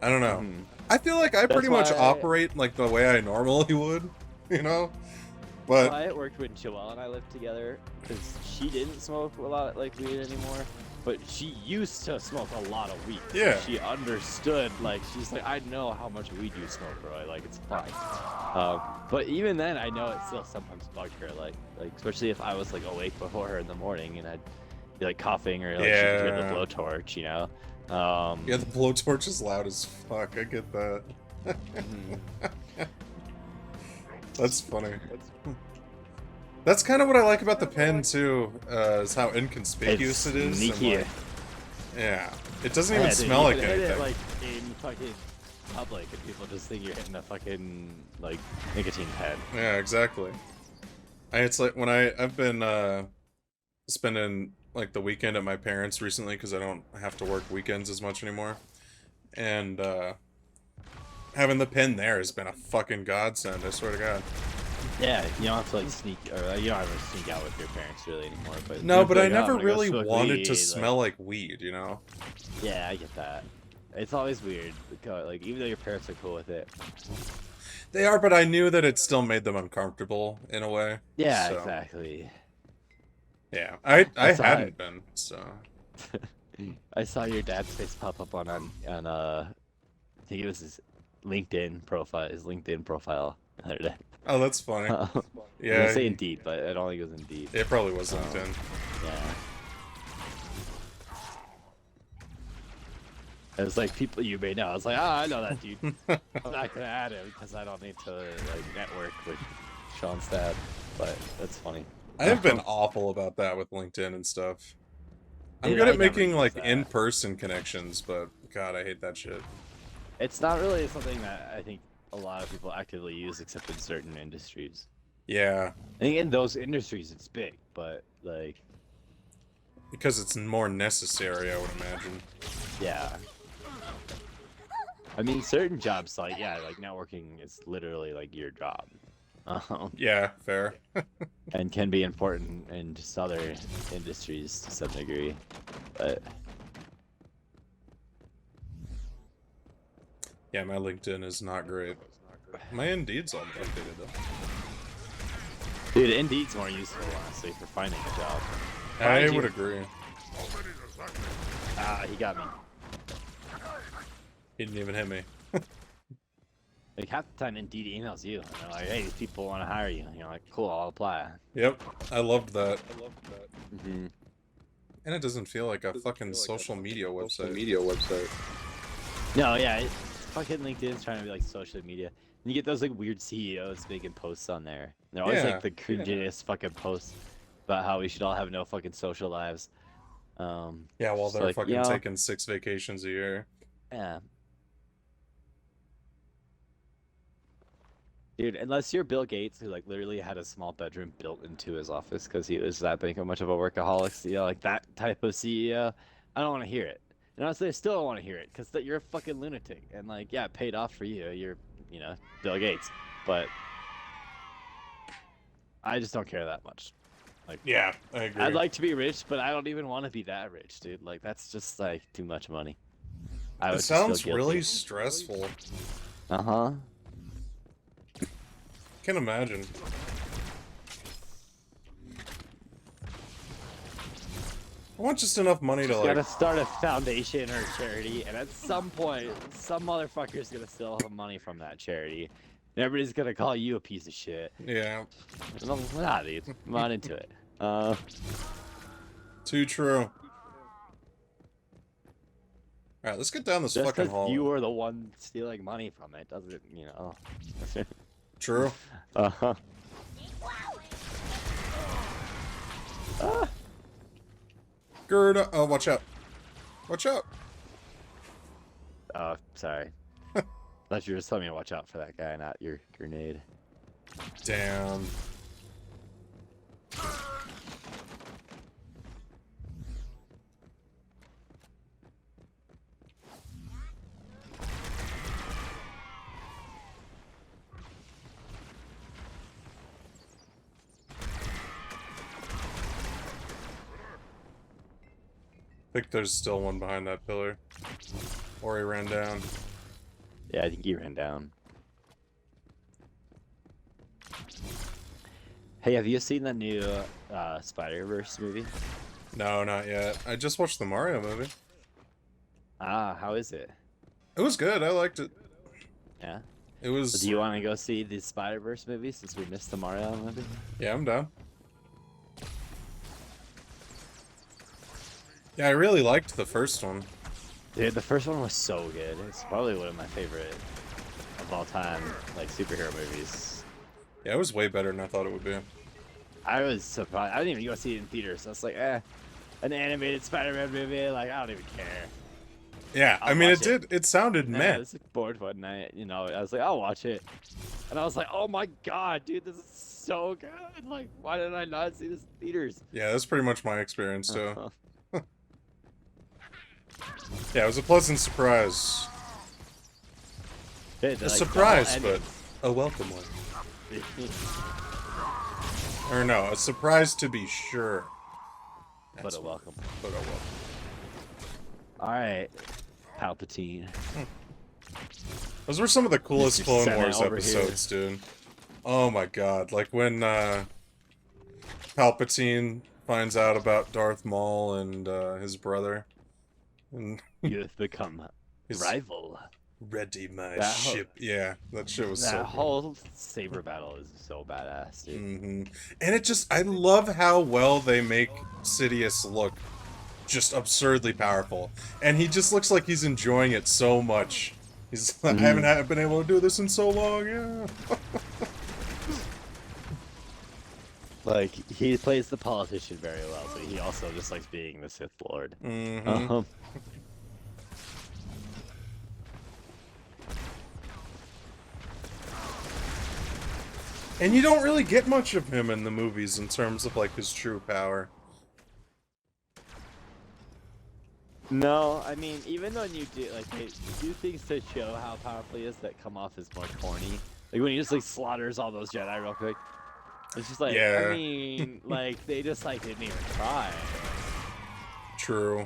I don't know. Mhm. I feel like I pretty much why- operate, like, the way I normally would, you know? But, I worked when Joelle and I lived together because she didn't smoke a lot like weed anymore, but she used to smoke a lot of weed. Yeah. She understood, like, she's like, I know how much weed you smoke, Roy. Like, it's fine. But even then, I know it still sometimes bugged her, like especially if I was like awake before her in the morning and I'd be like coughing or like she could hear the Yeah. blowtorch, you know. yeah, the blowtorch is loud as fuck. I get that. That's funny. That's kind of what I like about the pen, too, is how inconspicuous It's it is. and, sneaky. like, yeah. It doesn't even Yeah, dude, smell you like can hit anything. it, like, in fucking public and people just think you're hitting a fucking, like, nicotine pen. Yeah, exactly. It's like when I've been spending like the weekend at my parents' recently because I don't have to work weekends as much anymore, and having the pen there has been a fucking godsend. I swear to God. Yeah, you don't have to like sneak, or you don't have to sneak out with your parents really anymore. But No, you'd but be I like, "Oh, I'm never gonna go really smoke wanted to weed," smell like weed, you know? Yeah, I get that. It's always weird because, like, even though your parents are cool with it. They are, but I knew that it still made them uncomfortable in a way. Yeah, so, exactly. Yeah, I saw hadn't been, so. I saw your dad's face pop up on I think it was his LinkedIn profile, the other day. Oh, that's funny. I was Yeah, gonna say Indeed, but I don't think it was Indeed. it probably was LinkedIn. Yeah. It was like people you may know. I was like, oh, I know that dude. I'm not gonna add him because I don't need to like network with Sean's dad. But that's funny. I have been awful about that with LinkedIn and stuff. I'm Dude, good I at never making use like that. in-person connections, but God, I hate that shit. It's not really something that I think a lot of people actively use, except in certain industries. Yeah, I think in those industries it's big, but like, because it's more necessary, I would imagine. yeah. I mean, certain jobs, like, yeah, like networking is literally like your job. Yeah, fair. And can be important in just other industries to some degree, but Yeah, my LinkedIn is not great. My Indeed's all updated though. dude, Indeed's more useful honestly for finding a job. I Mind would you- agree. Ah, he got me. He didn't even hit me. Like half the time, Indeed emails you, and they're like, "Hey, these people want to hire you." And you're like, "Cool, I'll apply." Yep, I loved that. Mm-hmm. And it doesn't feel like a fucking social media website. No, yeah, fucking LinkedIn's trying to be like social media. And you get those like weird CEOs making posts on there. They're always Yeah, like the cringiest fucking posts about how we should all have no fucking social lives. Yeah, while just they're like, fucking you know, taking 6 vacations a year. yeah. Dude, unless you're Bill Gates, who like literally had a small bedroom built into his office because he was that big of much of a workaholic, you know, like that type of CEO, I don't want to hear it. And honestly, I still don't want to hear it because you're a fucking lunatic. And like, yeah, it paid off for you. You're, you know, Bill Gates. But I just don't care that much. Like, Yeah, I agree. I'd like to be rich, but I don't even want to be that rich, dude. Like, that's just like too much money. I It would just feel sounds really guilty. stressful. Uh-huh. Can't imagine. I want just enough money to, like... Gotta start a foundation or a charity, and at some point, some motherfucker's gonna steal some money from that charity. And everybody's gonna call you a piece of shit. Yeah. Nah, dude. I'm not into it. Too true. Alright, let's get down this Just fucking because hall. you were the one stealing money from it doesn't, you know. True. Uh-huh. Gerda. Oh, watch out. Watch out. Oh, sorry. Thought you were just telling me to watch out for that guy, not your grenade. Damn. I think there's still one behind that pillar. Or he ran down. Yeah, I think he ran down. Hey, have you seen the new Spider-Verse movie? No, not yet. I just watched the Mario movie. Ah, how is it? It was good. I liked it. Yeah? It was... So do you want to go see the Spider-Verse movie since we missed the Mario movie? Yeah, I'm down. Yeah, I really liked the first one. Dude, the first one was so good. It's probably one of my favorite of all time, like, superhero movies. Yeah, it was way better than I thought it would be. I was surprised. I didn't even go see it in theaters. I was like, an animated Spider-Man movie, like, I don't even care. Yeah, I I'll mean, watch it sounded Yeah, meh. I was like, bored one night, you know. I was like, I'll watch it. And I was like, oh my god, dude, this is so good. Like, why did I not see this in theaters? Yeah, that's pretty much my experience, too. Yeah, it was a pleasant surprise. Dude, A like, surprise, the whole but a welcome one. ending- Or no, a surprise to be sure. but That's a welcome. But a welcome. Alright, Palpatine. Those were some of the coolest Mr. Clone Senate Wars over episodes, dude. Oh my god, like when Palpatine finds out about Darth Maul and his brother. And You have become his rival. ready my That whole- ship. Yeah, that shit was That so good. whole saber battle is so badass, dude. And it just, I love how well they make Sidious look just absurdly powerful. And he just looks like he's enjoying it so much. He's I haven't been able to do this in so long, yeah. Like, he plays the politician very well, so he also just likes being the Sith Lord. And you don't really get much of him in the movies in terms of, like, his true power. No, I mean, even when you do, like, they do things to show how powerful he is that come off as more corny. Like, when he just, like, slaughters all those Jedi real quick. It's just like, Yeah. I mean, like, they just, like, didn't even try. True.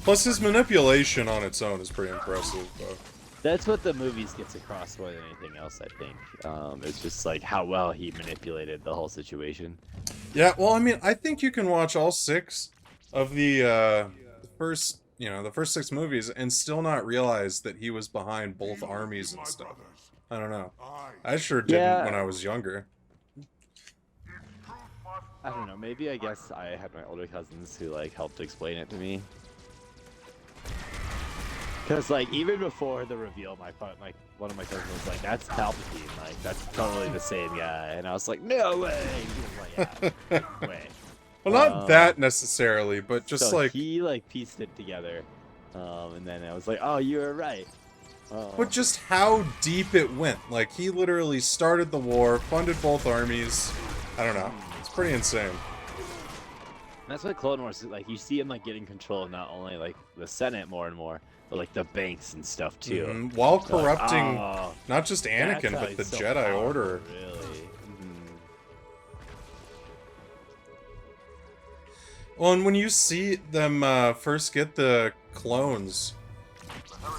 Plus, his manipulation on its own is pretty impressive, though. That's what the movies gets across more than anything else, I think. It's just, like, how well he manipulated the whole situation. Yeah, well, I mean, I think you can watch all 6 of the first, the first 6 movies and still not realize that he was behind both armies and stuff. I don't know. I sure didn't Yeah. when I was younger. I don't know, maybe I guess I had my older cousins who, like, helped explain it to me. Because, like, even before the reveal, one of my cousins was like, that's Palpatine, like, that's totally the same guy. And I was like, no way! He was like, yeah, no way. Well, not that necessarily, but just So like... he, like, pieced it together. And then I was like, oh, you were right. But just how deep it went. Like, he literally started the war, funded both armies. I don't know. It's pretty insane. That's what Clone Wars is like. You see him, like, getting control of not only, like, the Senate more and more, but, like, the banks and stuff, too. While corrupting Like, oh, not just Anakin, that's how but the he's so Jedi powerful, Order. Really. Well, and when you see them first get the clones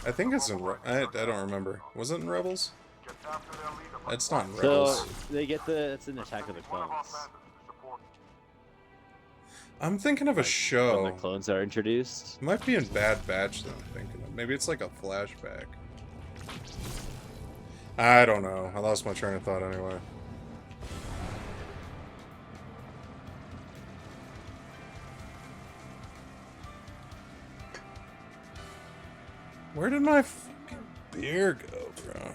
I think it's in. I don't remember. Was it in Rebels? It's not in So Rebels. they get it's an Attack of the Clones. I'm thinking of a When show. the clones are introduced. It might be in Bad Batch that I'm thinking of. Maybe it's like a flashback. I don't know. I lost my train of thought anyway. Where did my fucking beer go, bro?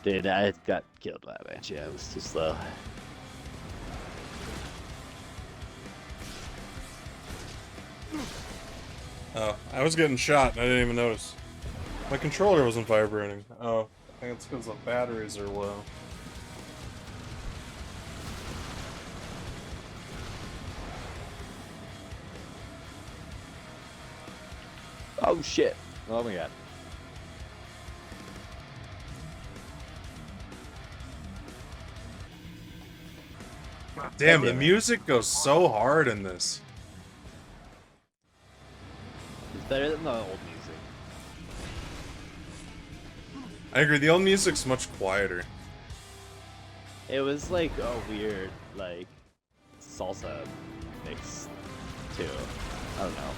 Dude, I got killed by a banshee. Yeah, it was too slow. Oh, I was getting shot and I didn't even notice. My controller wasn't vibrating. Oh, I think it's because the batteries are low. Oh shit! Oh my god. Damn, the damn it. music goes so hard in this. It's better than the old music. I agree, the old music's much quieter. It was like a weird, like, salsa mix, too. I don't know.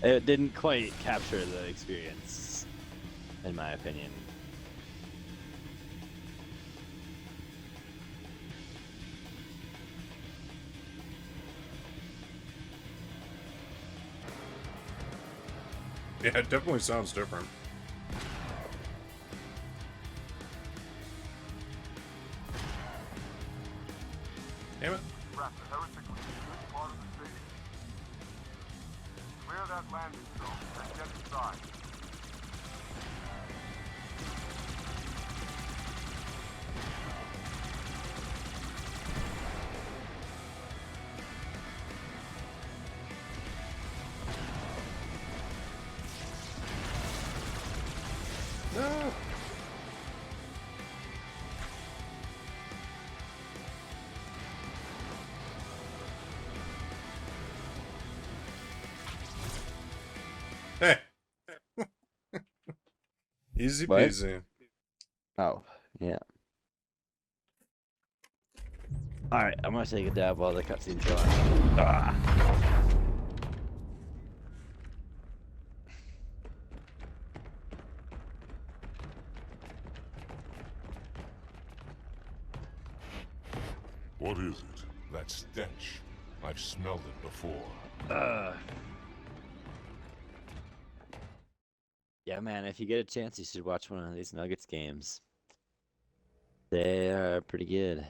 It didn't quite capture the experience, in my opinion. Yeah, it definitely sounds different. Damn it. Rat, the Heretic was in a good part of the city. Clear that landing zone and get inside. No. Hey. Easy What? peasy. Oh, yeah. Alright, I'm gonna take a dab while the cutscene's going. Ah. What is it? That stench. I've smelled it before. Yeah, man, if you get a chance, you should watch one of these Nuggets games. They are pretty good.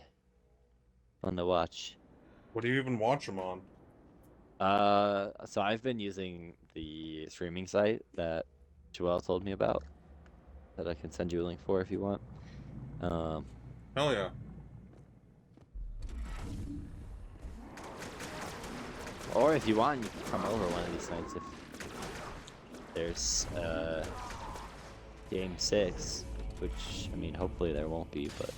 Fun to watch. What do you even watch them on? So I've been using the streaming site that Joel told me about, that I can send you a link for if you want. Hell yeah. Or if you want, you can come over one of these nights if there's game 6, which, I mean, hopefully there won't be, but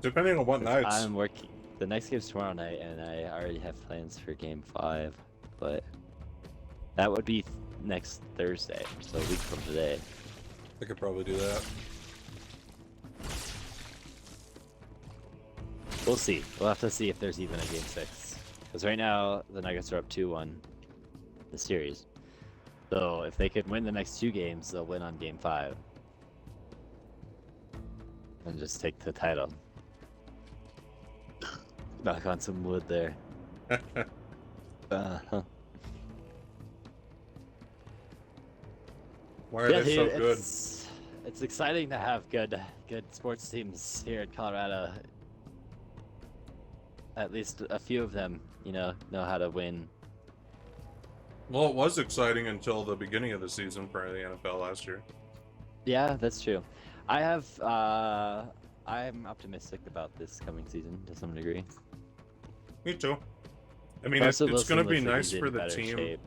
Depending on what nights. I'm working. The next game's tomorrow night, and I already have plans for game 5, but that would be next Thursday, so a week from today. I could probably do that. We'll see. We'll have to see if there's even a game 6. Because right now, the Nuggets are up 2-1 the series. So if they could win the next 2 games, they'll win on game 5. And just take the title. Knock on some wood there. Why are they so good? It's exciting to have good sports teams here in Colorado. At least a few of them, know how to win. Well, it was exciting until the beginning of the season for the NFL last year. Yeah, that's true. I'm optimistic about this coming season to some degree. Me too. I mean, Russell it's going to Wilson be looks nice like he's for in the better team. shape.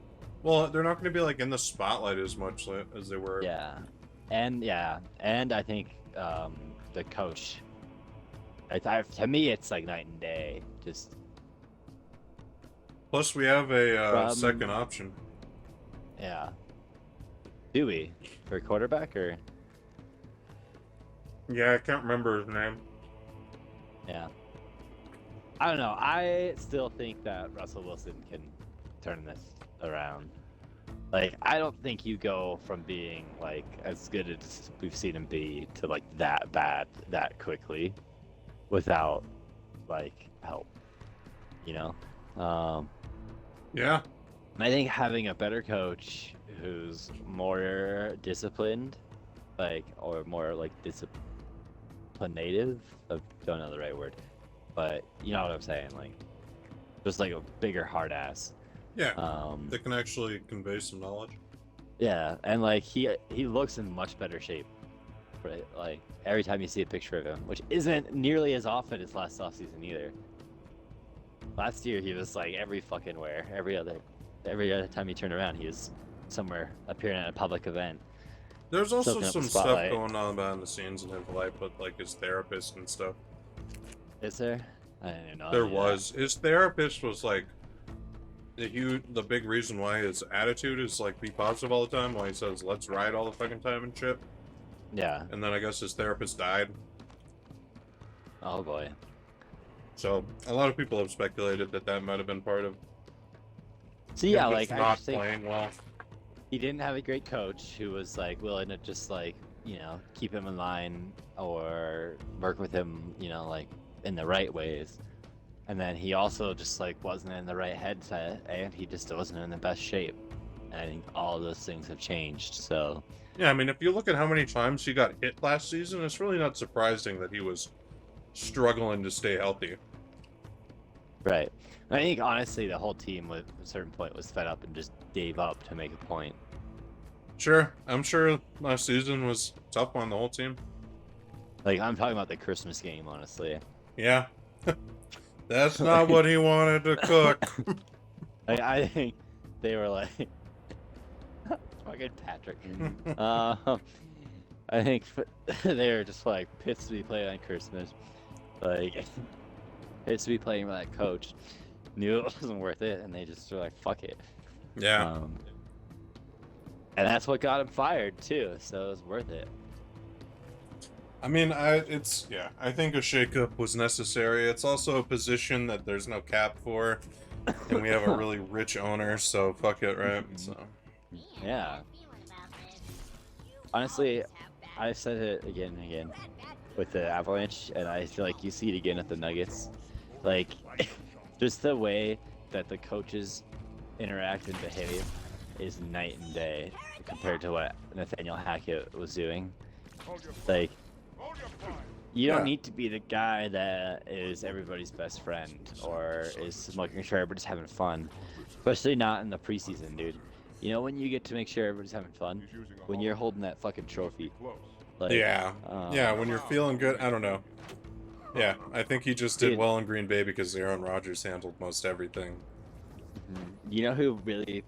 Well, they're not going to be like in the spotlight as much as they were. Yeah, and I think the coach. To me, it's like night and day. Just Plus, we have a From- second option. Yeah. Do we? For quarterback or? Yeah, I can't remember his name. Yeah. I don't know. I still think that Russell Wilson can turn this around. Like, I don't think you go from being like as good as we've seen him be to like that bad that quickly without like help. You know? Yeah. I think having a better coach who's more disciplined, like, or more like disciplinative, I don't know the right word, but you know what I'm saying, like, just like a bigger hard ass. Yeah. That can actually convey some knowledge. Yeah, and like he looks in much better shape, right? Like every time you see a picture of him, which isn't nearly as often as last offseason either. Last year he was like every fucking where, every other time he turned around he was somewhere appearing at a public event. There's also Soaking up the some stuff spotlight. going on behind the scenes in his life with like his therapist and stuff. Is there? I didn't even know. There any of was. His therapist was like the big reason why his attitude is like be positive all the time, why he says let's ride all the fucking time and shit. that. Yeah. And then I guess his therapist died. Oh boy. So a lot of people have speculated that that might have been part of So yeah, him like just I not just think playing well. he didn't have a great coach who was like willing to just like, you know, keep him in line or work with him, you know, like in the right ways. And then he also just like wasn't in the right headset and he just wasn't in the best shape. And I think all of those things have changed. So Yeah, I mean, if you look at how many times he got hit last season, it's really not surprising that he was struggling to stay healthy. right. I think honestly the whole team at a certain point was fed up and just gave up to make a point. Sure, I'm sure last season was tough on the whole team. Like I'm talking about the Christmas game, honestly. Yeah. That's not what he wanted to cook. Like, I think they were like, fucking Patrick. I think they were just like pissed to be playing on Christmas, like pissed to be playing with that coach. Knew it wasn't worth it, and they just were like, fuck it. Yeah. And that's what got him fired too, so it was worth it. I mean, I think a shakeup was necessary. It's also a position that there's no cap for, and we have a really rich owner, so fuck it, right? So. Yeah. Honestly, I've said it again and again with the Avalanche, and I feel like you see it again at the Nuggets. Like, just the way that the coaches interact and behave is night and day compared to what Nathaniel Hackett was doing. Like, you don't need to be the guy that is everybody's best friend or is making sure everybody's having fun, especially not in the preseason, dude. You know when you get to make sure everybody's having fun? When you're holding that fucking trophy. Like, Yeah. Yeah, when you're feeling good, I don't know. Yeah, I think he just did Dude. well in Green Bay because Aaron Rodgers handled most everything. you know who really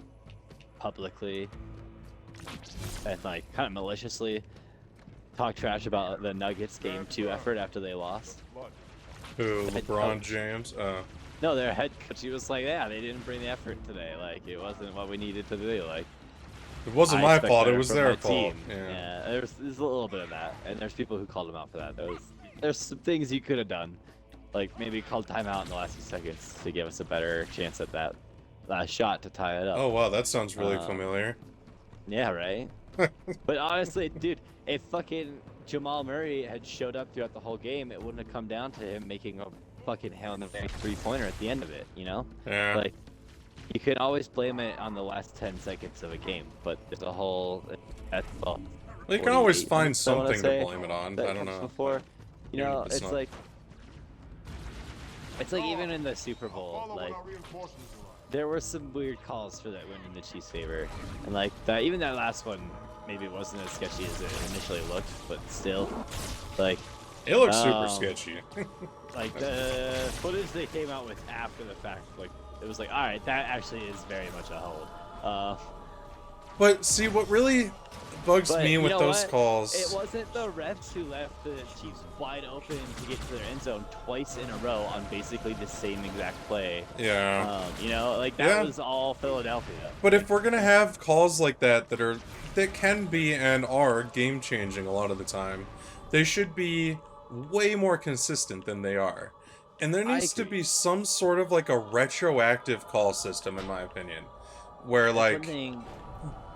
publicly and like kind of maliciously talked trash about the Nuggets game 2 effort after they lost? Who? Head LeBron coach. James? No, their head coach. He was like, yeah, they didn't bring the effort today. Like, it wasn't what we needed to do. Like, It wasn't I my expect fault, it better was from their my fault. team. Yeah. there's a little bit of that, and there's people who called him out for that. There's some things you could have done, like maybe called timeout in the last few seconds to give us a better chance at that last shot to tie it up. Oh wow, that sounds really Uh, familiar. Yeah, right. But honestly, dude, if fucking Jamal Murray had showed up throughout the whole game, it wouldn't have come down to him making a fucking Hail Mary 3-pointer at the end of it, you know? Yeah. Like, you can always blame it on the last 10 seconds of a game, but there's a whole... That's, well, You can always 48 find minutes, I wanna something to say, blame it on. that I don't comes know. Before. You Yeah, know, it's it's not- like... It's like even in the Super Bowl, like, there were some weird calls for that win in the Chiefs' favor. And like, that, even that last one, maybe it wasn't as sketchy as it initially looked, but still, like... It looks super Um, sketchy. Like the footage they came out with after the fact, like it was like, all right, that actually is very much a hold. But see, what really bugs But me you with know those what? calls. It wasn't the refs who left the Chiefs wide open to get to their end zone twice in a row on basically the same exact play. Yeah. You know, like that Yeah. was all Philadelphia. But if we're gonna have calls like that that can be and are game changing a lot of the time, they should be way more consistent than they are. And there I needs to agree. be some sort of like a retroactive call system, in my opinion, where That's like one thing.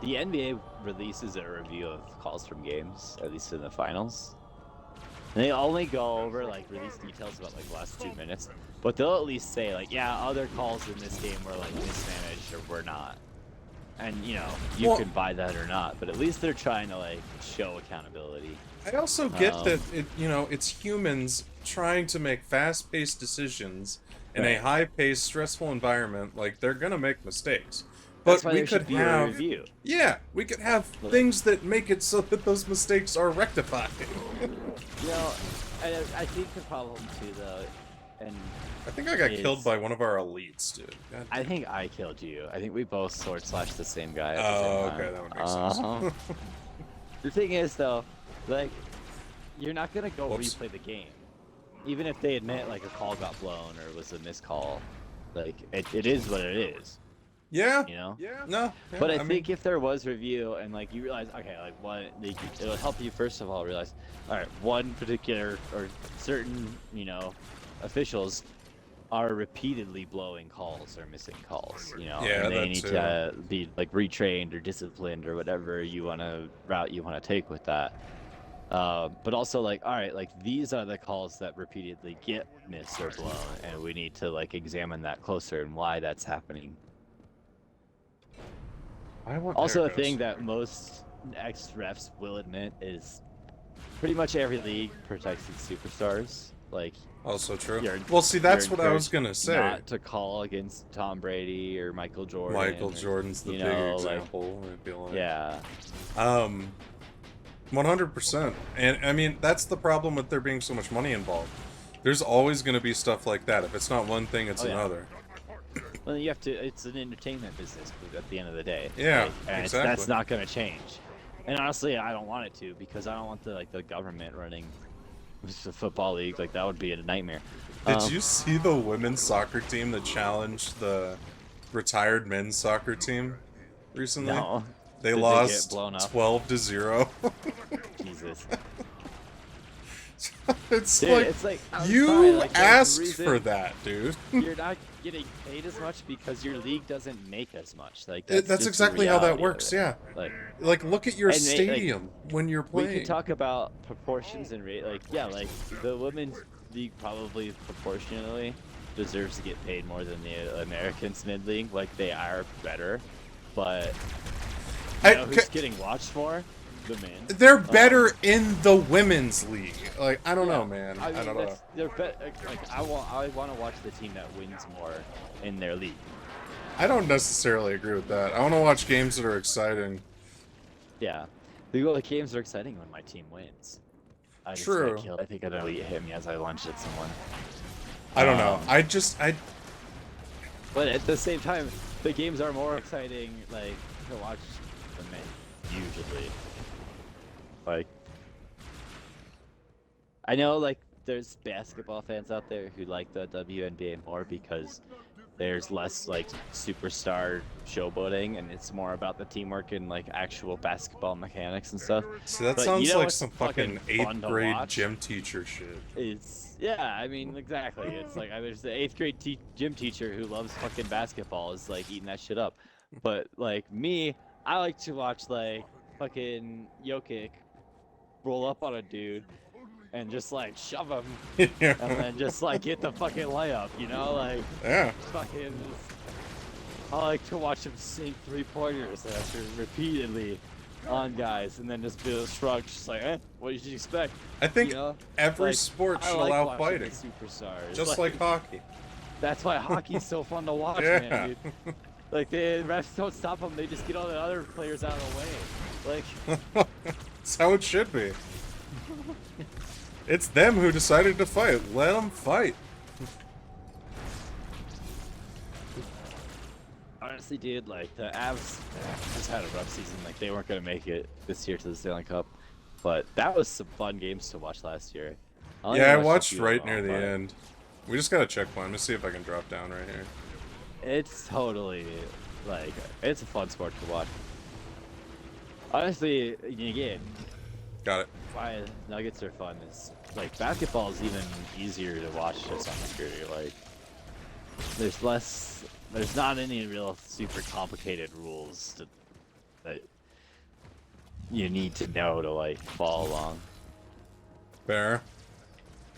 The NBA releases a review of calls from games, at least in the finals. And they only go over like release details about like the last 2 minutes, but they'll at least say like, yeah, other calls in this game were like mismanaged or were not. And you know, you Well- can buy that or not, but at least they're trying to like show accountability. I also get that it's humans trying to make fast-paced decisions in a Right. high-paced, stressful environment. Like they're gonna make mistakes, That's but why we there could should be a have review. yeah, we could have things that make it so that those mistakes are rectified. You know, I think the problem too, though, and I think I got is- killed by one of our elites, dude. God I think I killed you. I think we both sword slashed the same guy. At the Oh, same okay, time. that would make sense. Uh-huh. The thing is, though, like, you're not gonna go Whoops. replay the game, even if they admit like a call got blown or it was a missed call. Like, it is what it is, Yeah. you know. Yeah. No. Yeah, But I, mean, think if there was review and like you realize, okay, like it would help you first of all realize, all right, one particular or certain, officials are repeatedly blowing calls or missing calls, Yeah, and they that need too. to be like retrained or disciplined or whatever route you want to take with that. But also like, all right, like these are the calls that repeatedly get missed or blown, and we need to like examine that closer and why that's happening. Also, a thing that most ex-refs will admit is pretty much every league protects its superstars. Like, also true. you're- Well, see, that's you're what I was encouraged gonna say. not to call against Tom Brady or Michael Jordan. Michael or, Jordan's the you big know, like, example. I feel like. yeah. 100%. And I mean, that's the problem with there being so much money involved. There's always going to be stuff like that. If it's not one thing, it's Oh, yeah. another. Well, you have to. It's an entertainment business at the end of the day. Yeah, like, and exactly. that's not going to change. And honestly, I don't want it to, because I don't want the government running the football league. Like, that would be a nightmare. Did you see the women's soccer team that challenged the retired men's soccer team recently? No. They Did lost get blown up? 12-0. Jesus. It's Dude, like, it's like, I'm you sorry, like, there's a asked reason for that, dude. You're not getting paid as much because your league doesn't make as much. Like, That's just the exactly how that reality of works, it. yeah. Like, Like, look at your And they, like, stadium when you're we playing. can talk about proportions and rate. Like, yeah, like the women's league probably proportionally deserves to get paid more than the Americans mid league. Like, they are better, but you know who's getting watched more? The men. They're better in the women's league. Like, I don't Yeah, know, man. I mean, don't know. They're like I want to watch the team that wins more in their league. I don't necessarily agree with that. I want to watch games that are exciting. Yeah, the games are exciting when my team wins. I just True. got killed. I think an elite hit me as I lunged at someone. I don't know. Um, But at the same time, the games are more exciting, like, to watch the men, usually. Like, I know, like, there's basketball fans out there who like the WNBA more because there's less, like, superstar showboating, and it's more about the teamwork and, like, actual basketball mechanics and stuff. See, that But sounds you know like what's some fucking fun 8th to grade watch? gym teacher shit. Yeah, I mean, exactly. It's like, there's the 8th grade gym teacher who loves fucking basketball is like eating that shit up. But like me, I like to watch like fucking Jokic roll up on a dude and just like shove him and then just like get the fucking layup, you know? Like, Yeah. fucking. I like to watch him sink 3-pointers after repeatedly on guys and then just be a shrug, just like, what did you expect? I think You know? every Like, sport I should like allow watching fighting. the superstars. Just like hockey. That's why hockey's so fun to watch, Yeah. man, dude. Like, the refs don't stop them, they just get all the other players out of the way. Like, That's how it should be. It's them who decided to fight. Let them fight. honestly, dude, like the Avs just had a rough season. Like they weren't gonna make it this year to the Stanley Cup, but that was some fun games to watch last year. only Yeah, I watched a watched few right of near them, the but end. We just got a checkpoint. Let's see if I can drop down right here. It's totally like it's a fun sport to watch. Honestly, again, Got it. why Nuggets are fun is like basketball is even easier to watch to some degree. Like there's not any real super complicated rules that you need to know to like follow along. Fair.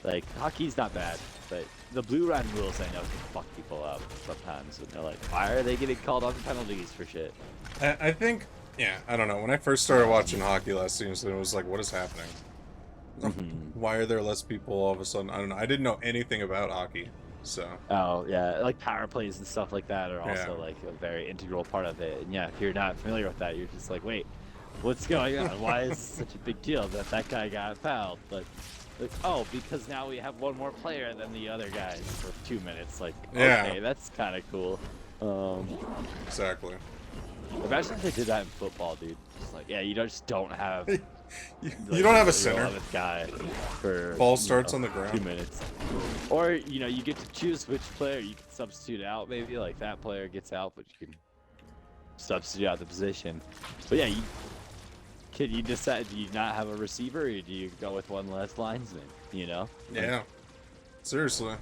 Like hockey's not bad, but the blue line rules I know can fuck people up sometimes. And they're like, why are they getting called on penalties for shit? I think, yeah, I don't know. When I first started watching hockey last season, it was like, what is happening? Why are there less people all of a sudden? I don't know. I didn't know anything about hockey, so. Oh yeah, like power plays and stuff like that are also Yeah. like a very integral part of it. And yeah, if you're not familiar with that, you're just like, wait, what's going on? Why is it such a big deal that guy got fouled? Like, oh, because now we have one more player than the other guys for 2 minutes. Like, Yeah. okay, that's kind of cool. Exactly. Imagine if they did that in football, dude. Just like, yeah, you just don't have. You don't have a center. 11th guy for Ball starts on the ground. 2 minutes, or you get to choose which player you can substitute out. Maybe like that player gets out, but you can substitute out the position. But yeah, can you decide? Do you not have a receiver, or do you go with one less lineman? You know? Yeah. Seriously.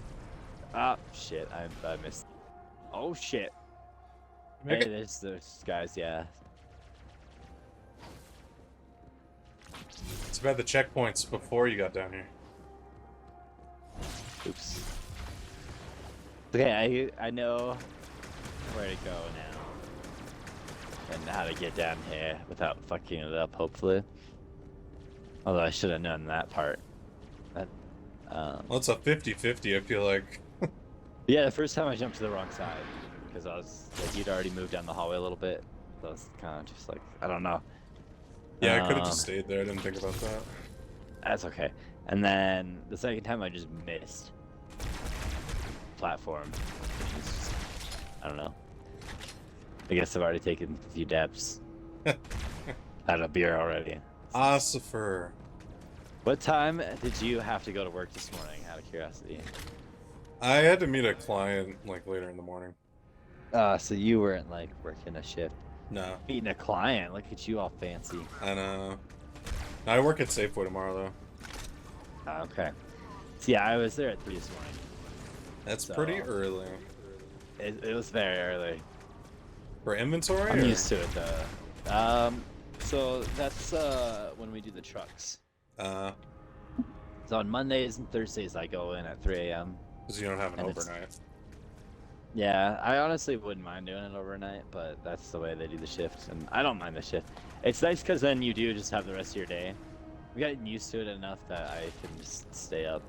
Ah, shit! I missed. Oh shit! Make Hey, there's guys. Yeah. It's about the checkpoints before you got down here. Oops. Okay, I know where to go now. And how to get down here without fucking it up, hopefully. Although I should have known that part. That, Well, it's a 50-50, I feel like. yeah, the first time I jumped to the wrong side. Because I was, like, you'd already moved down the hallway a little bit. So I was kind of just like, I don't know. Yeah, I could have just stayed there. I didn't think about that. That's okay. And then the second time I just missed platform. Which is just, I don't know. I guess I've already taken a few dabs. Had a beer already. Ossifer. What time did you have to go to work this morning, out of curiosity? I had to meet a client, like, later in the morning. So you weren't, like, working a shift. No. Meeting a client, look at you all fancy. I know. I work at Safeway tomorrow, though. Oh, okay. So yeah, I was there at 3 this morning. That's So- pretty early. It was very early. For inventory? I'm or- used to it, though. So that's, when we do the trucks. So on Mondays and Thursdays, I go in at 3 a.m. because you don't have an And it's- overnight. Yeah, I honestly wouldn't mind doing it overnight, but that's the way they do the shift, and I don't mind the shift. It's nice because then you do just have the rest of your day. I've gotten used to it enough that I can just stay up,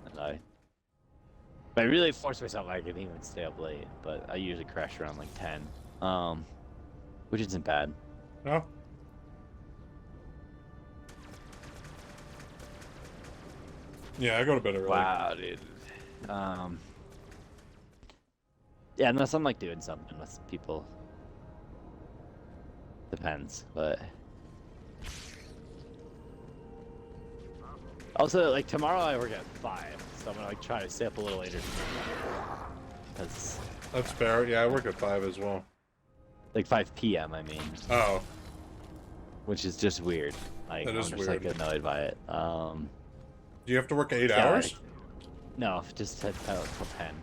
and if I really force myself, I can even stay up late, but I usually crash around like 10, which isn't bad. No? Yeah, I go to bed early. Wow, dude. Yeah, unless I'm like doing something with people. Depends, but also like tomorrow I work at 5, so I'm gonna like try to stay up a little later. Cause That's fair. Yeah, I work at 5 as well. like 5 p.m. I mean, Oh, which is just weird. Like That is I'm just weird. like annoyed by it. do you have to work 8 Yeah, hours? No, just till 10.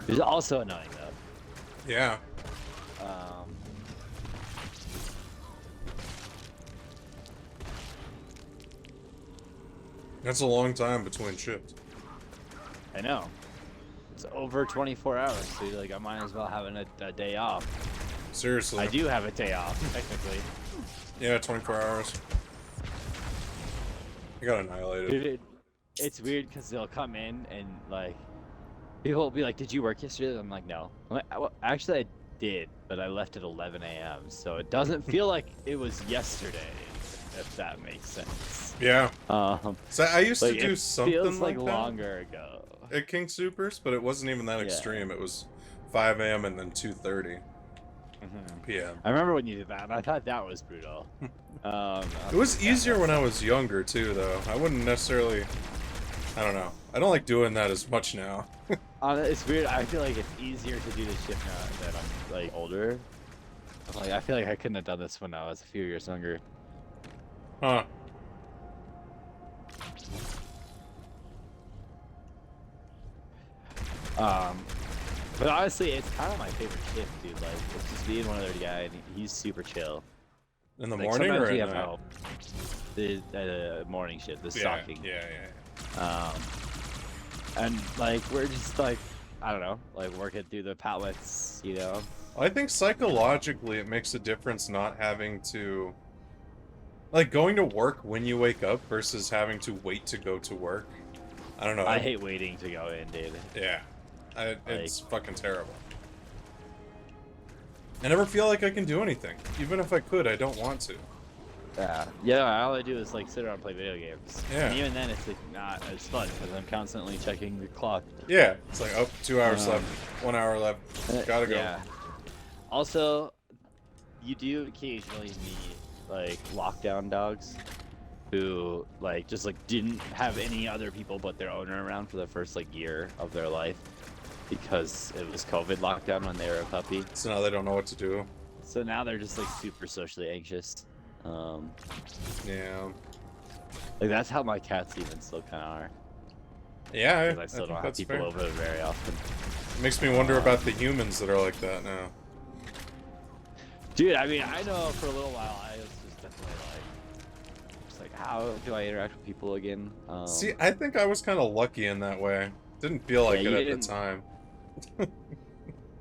It's also annoying though. Yeah. That's a long time between shifts. I know. It's over 24 hours, so you're like, I might as well have a day off. Seriously. I do have a day off, technically. Yeah, 24 hours. I got annihilated. Dude, it's weird because they'll come in and, like, people will be like, did you work yesterday? I'm like, no. I'm like, well, actually, I did, but I left at 11 a.m., so it doesn't feel like it was yesterday, if that makes sense. Yeah. So I used Like, to do it something feels like that longer ago. at King Supers, but it wasn't even that Yeah. extreme. It was 5 a.m. and then 2:30 p.m. I remember when you did that. I thought that was brutal. It was easier when I was younger too, though. I wouldn't necessarily. I don't know. I don't like doing that as much now. It's weird. I feel like it's easier to do this shit now that I'm like older. Like I feel like I couldn't have done this when I was a few years younger. Huh. But honestly, it's kind of my favorite shift, dude. Like, it's just being one other guy, and he's super chill. In the Like, morning or sometimes at you have night? help. The morning shift, the stalking. Yeah. And like we're just like, I don't know, like working through the pallets, you know. I think psychologically it makes a difference not having to, like, going to work when you wake up versus having to wait to go to work. I don't know. I hate waiting to go in, dude. Yeah. It's fucking terrible. I never feel like I can do anything. Even if I could, I don't want to. Yeah, all I do is like sit around and play video games. Yeah. And even then it's like not as fun because I'm constantly checking the clock. Yeah. It's like, oh, 2 hours left. 1 hour left. Gotta go. Yeah. Also, you do occasionally meet like lockdown dogs who like just like didn't have any other people but their owner around for the first like year of their life because it was COVID lockdown when they were a puppy. So now they don't know what to do. So now they're just like super socially anxious. Yeah. Like that's how my cats even still kind of are. Yeah, Because I still don't have that's people fair. over very often. Makes me wonder about the humans that are like that now. Dude, I mean, I know for a little while I was just definitely like, how do I interact with people again? See, I think I was kind of lucky in that way. Didn't feel like Yeah, it you at didn't- the time.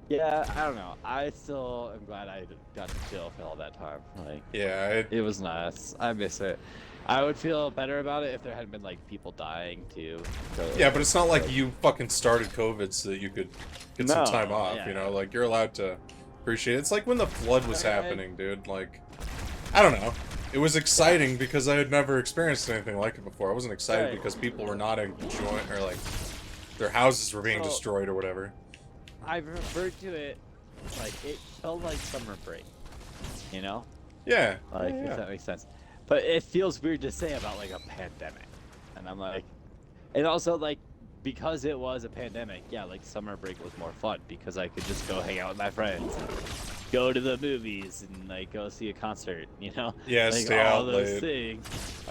Yeah, I don't know. I still am glad I got to chill for all that time. Like, Yeah, it was nice. I miss it. I would feel better about it if there hadn't been like people dying too. yeah, but it's not like you fucking started COVID so that you could get some No, time off, yeah. you know? Like, you're allowed to appreciate it. It's like when the flood was happening, dude. Like, I don't know. It was exciting because I had never experienced anything like it before. I wasn't excited Right. because people were not enjoying, or like, their houses were being So- destroyed or whatever. I referred to it like it felt like summer break. You know? Yeah. Like, yeah. if that makes sense. But it feels weird to say about like a pandemic. And I'm like, and also like, because it was a pandemic, yeah, like summer break was more fun because I could just go hang out with my friends, and go to the movies, and like go see a concert, you know? Yeah, Like stay all out those late. things.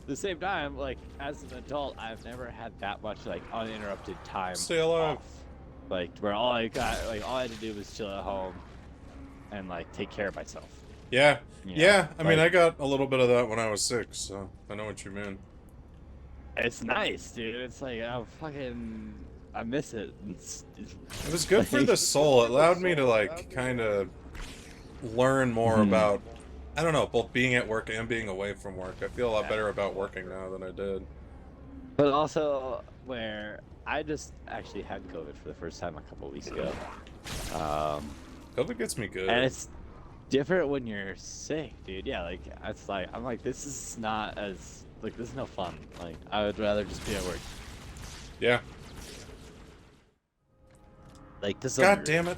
The same time, like as an adult, I've never had that much like uninterrupted time. Stay alive. Off. Like where all I had to do was chill at home and like take care of myself. Yeah. You know, Yeah, I mean, like- I got a little bit of that when I was 6, so I know what you mean. It's nice, dude. It's like I miss it. It was good for the soul. It allowed me to, like, kind of learn more about, I don't know, both being at work and being away from work. I feel a lot better about working now than I did. But also, where I just actually had COVID for the first time a couple weeks ago. COVID gets me good. And it's different when you're sick, dude. Yeah, like it's like I'm like this is not as like this is no fun. Like I would rather just be at work. Yeah. Like this. God damn it.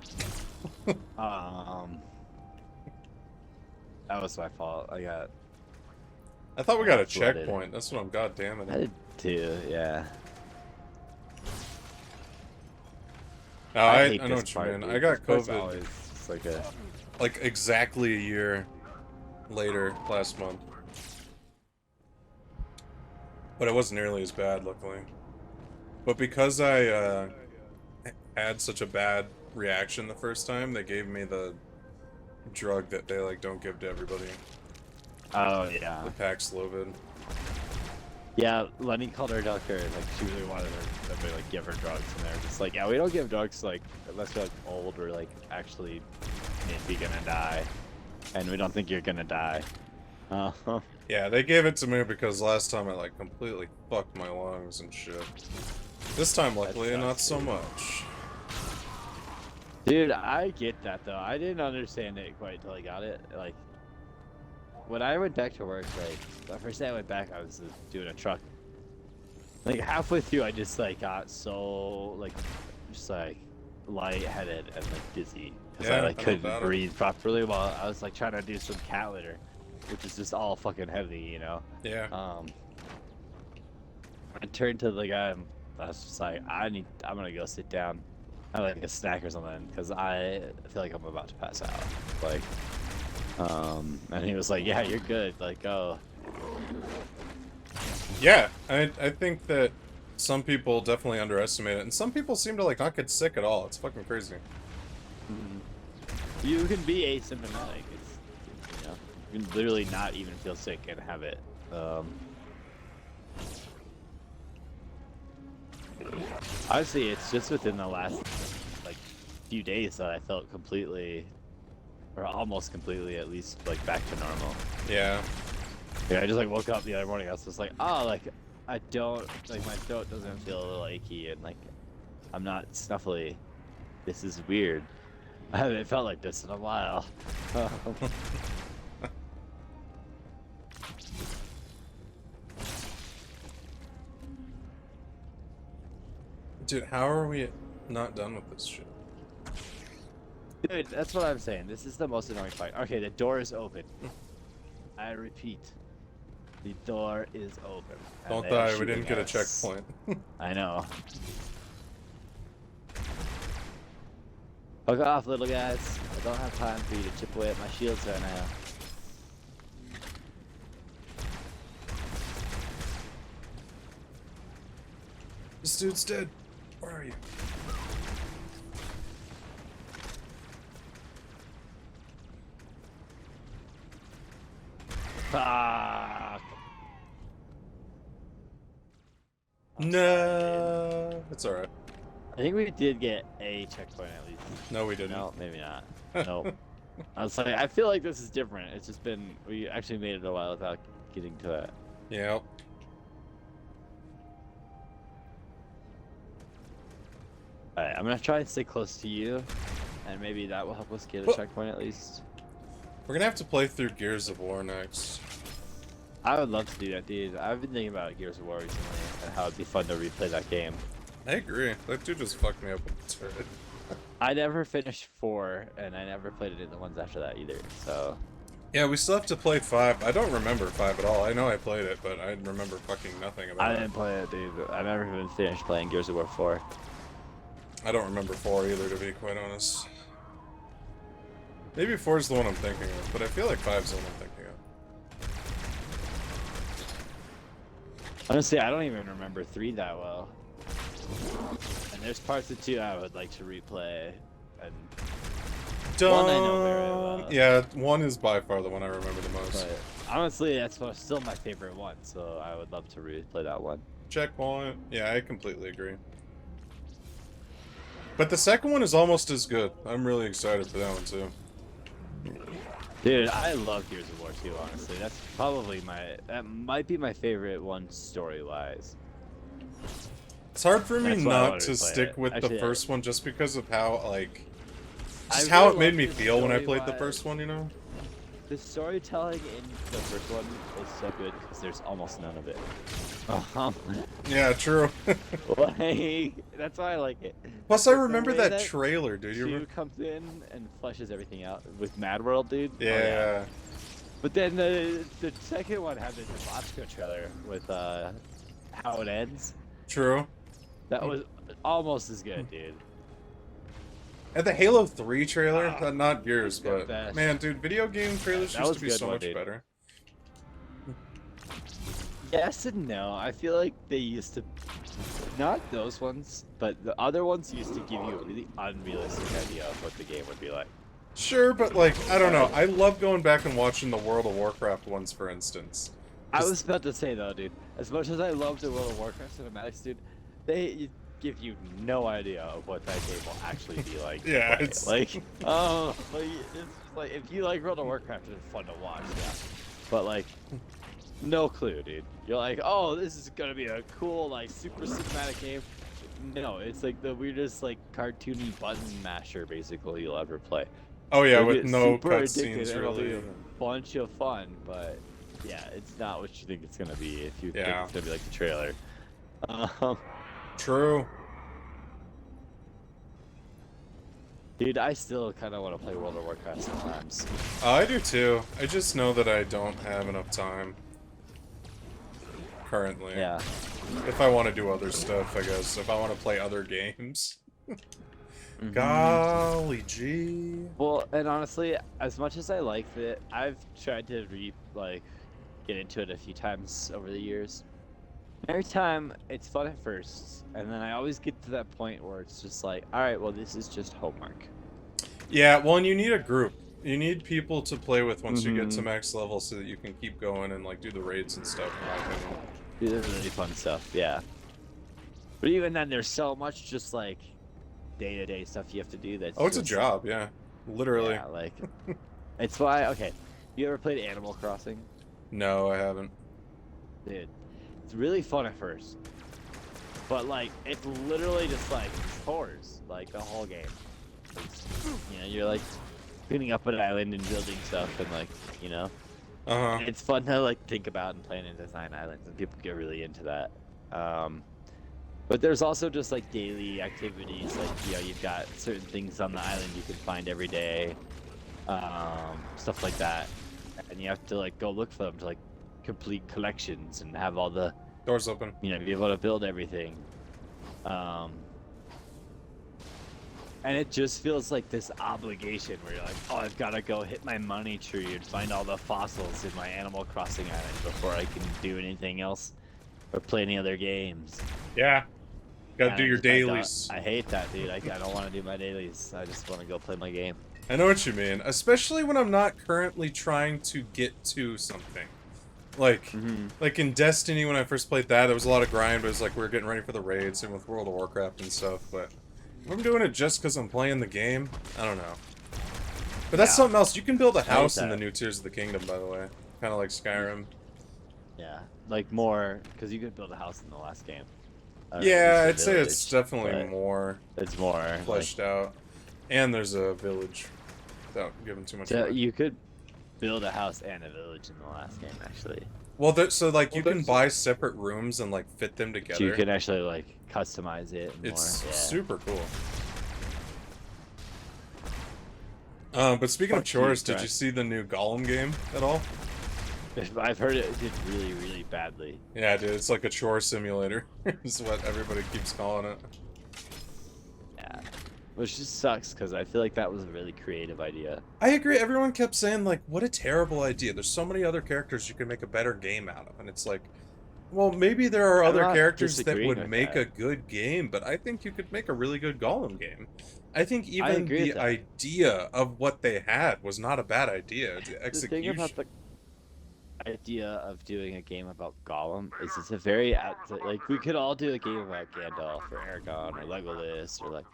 That was my fault. I I thought we got a Flooded. checkpoint. That's what I'm goddamn I it. did too. Yeah. No, I hate know this what you part, mean. dude. I got This part's COVID, always just like a. like, exactly a year later last month. But it wasn't nearly as bad, luckily. But because I had such a bad reaction the first time, they gave me the drug that they, like, don't give to everybody. Oh yeah. The Paxlovid. Yeah, Lenny called her doctor and like she really wanted them to like give her drugs, and they're just like, yeah, we don't give drugs like unless you're like old or like actually maybe gonna die, and we don't think you're gonna die. Yeah, they gave it to me because last time I, like, completely fucked my lungs and shit. This time, luckily, sucks, not so dude. much. Dude, I get that though. I didn't understand it quite until I got it. Like when I went back to work, like the first day I went back, I was doing a truck. Like halfway through, I just like got so like, just like lightheaded and like dizzy because Yeah, I like I know couldn't about it. breathe properly while I was like trying to do some cat litter, which is just all fucking heavy, you know. Yeah. I turned to the guy and I was just like, I'm gonna go sit down, have like a snack or something, because I feel like I'm about to pass out. Like, and he was like, yeah, you're good. Like, go. Yeah, I think that some people definitely underestimate it, and some people seem to like not get sick at all. It's fucking crazy. You can be asymptomatic. It's, you know, you can literally not even feel sick and have it. Honestly, it's just within the last like few days that I felt completely, or almost completely, at least like back to normal. Yeah. Yeah, I just like woke up the other morning. I was just like, oh, like I don't like my throat doesn't feel a little achy and like I'm not snuffly. This is weird. I haven't felt like this in a while. Dude, how are we not done with this shit? Dude, that's what I'm saying. This is the most annoying part. Okay, the door is open. I repeat, the door is open. Don't And they are die, we didn't shooting get a us. checkpoint. I know. Fuck off, little guys. I don't have time for you to chip away at my shields right now. This dude's dead. Where are you? Fuck. No, it's alright. I think we did get a checkpoint at least. No, we didn't. No, maybe not. Nope. I was like, I feel like this is different. It's just been, we actually made it a while without getting to it. Yep. Alright, I'm gonna try and stay close to you, and maybe that will help us get a Well- checkpoint at least. We're gonna have to play through Gears of War next. I would love to do that, dude. I've been thinking about Gears of War recently, and how it'd be fun to replay that game. I agree. That dude just fucked me up with the turret. I never finished 4, and I never played it in the ones after that either, so... Yeah, we still have to play 5. I don't remember 5 at all. I know I played it, but I remember fucking nothing about I it. didn't play it, dude. I never even finished playing Gears of War 4. I don't remember 4 either, to be quite honest. Maybe 4 is the one I'm thinking of, but I feel like 5 is the one I'm thinking of. Honestly, I don't even remember 3 that well. And there's parts of 2 I would like to replay, and... Dun! 1 I know very well. Yeah, 1 is by far the one I remember the most. But honestly, that's still my favorite one, so I would love to replay that one. Checkpoint. Yeah, I completely agree. But the second one is almost as good. I'm really excited for that one too. Dude, I love Gears of War 2, honestly. That's probably that might be my favorite one story-wise. It's hard for me That's why I not wanted to to play stick it. with Actually, the first one just because of how, like... I Just how really it made love me the feel when I played the story-wise. first one, you know? The storytelling in the first one is so good because there's almost none of it. Yeah, true. Like, that's why I like it. Plus, I But the remember way that that trailer, dude. You 2 remember? comes in and fleshes everything out with Mad World, dude. Oh, Yeah. But then the second one had the Tabasco trailer with how it ends. True. That was almost as good, dude. And the Halo 3 trailer, not Gears, the but best. man, dude, video game trailers That used was to be good so one, much dude. better. Yes and no. I feel like they used to, not those ones, but the other ones used to give you a really unrealistic idea of what the game would be like. Sure, but like, I don't know. I love going back and watching the World of Warcraft ones, for instance. I was about to say though, dude, as much as I love the World of Warcraft cinematics, dude, they give you no idea of what that game will actually be like. to Yeah, play. it's- like, it's like if you like World of Warcraft, it's fun to watch, yeah. But like, no clue, dude. You're like, oh, this is gonna be a cool, like, super cinematic game. No, it's like the weirdest, like, cartoony button masher, basically, you'll ever play. Oh yeah, It'll with get no super cutscenes, addicted, it'll be really. a bunch of fun, but yeah, it's not what you think it's gonna be if you think Yeah. it's gonna be like the trailer. True. Dude, I still kind of want to play World of Warcraft sometimes. I do too. I just know that I don't have enough time currently. Yeah. If I want to do other stuff, I guess. If I want to play other games. Golly gee. Well, and honestly, as much as I like it, I've tried to get into it a few times over the years. Every time, it's fun at first, and then I always get to that point where it's just like, alright, well, this is just homework. Yeah, well, and you need a group. You need people to play with once you get to max level so that you can keep going and, like, do the raids and stuff, in my opinion. Do the really fun stuff, yeah. But even then, there's so much just, like, day-to-day stuff you have to do that's Oh, it's a just, job, yeah. Literally. Yeah, like, it's why, okay, you ever played Animal Crossing? No, I haven't. Dude, it's really fun at first. But, like, it's literally just, like, chores, like, the whole game. It's, you know, you're, like, cleaning up an island and building stuff and, like, you know? Uh-huh. It's fun to, like, think about and plan and design islands, and people get really into that. But there's also just, like, daily activities, like, you know, you've got certain things on the island you can find every day, stuff like that. And you have to, like, go look for them to, like, complete collections and have all the... Doors open. You know, be able to build everything. And it just feels like this obligation where you're like, oh, I've got to go hit my money tree and find all the fossils in my Animal Crossing island before I can do anything else or play any other games. Yeah. Gotta And do your I dailies. hate that, dude. I don't want to do my dailies. I just want to go play my game. I know what you mean, especially when I'm not currently trying to get to something. Like, like in Destiny, when I first played that, there was a lot of grind, but it was like we were getting ready for the raids, and with World of Warcraft and stuff, but if I'm doing it just because I'm playing the game, I don't know. But that's something else. You can build a house in the new Tears of the Kingdom, by the way. Kind of like Skyrim. Yeah, like more, because you could build a house in the last game. Yeah, I'd say it's definitely more It's more fleshed out. And there's a village, without giving too much So away. you could build a house and a village in the last game, actually. Well, so like you can buy separate rooms and like fit them together. So you can actually like customize it more. It's Yeah. super cool. But speaking of chores, did you see the new Gollum game at all? I've heard it did really, really badly. Yeah, dude, it's like a chore simulator. Is what everybody keeps calling it. Yeah. Which just sucks, because I feel like that was a really creative idea. I agree. Everyone kept saying, like, what a terrible idea. There's so many other characters you can make a better game out of. And it's like, well, maybe there are I'm other not characters that disagreeing would with make that. a good game, but I think you could make a really good Gollum game. I think even agree the with that. idea of what they had was not a bad idea. The The execution. thing about the idea of doing a game about Gollum is it's a very like we could all do a game about Gandalf or Aragorn or Legolas or like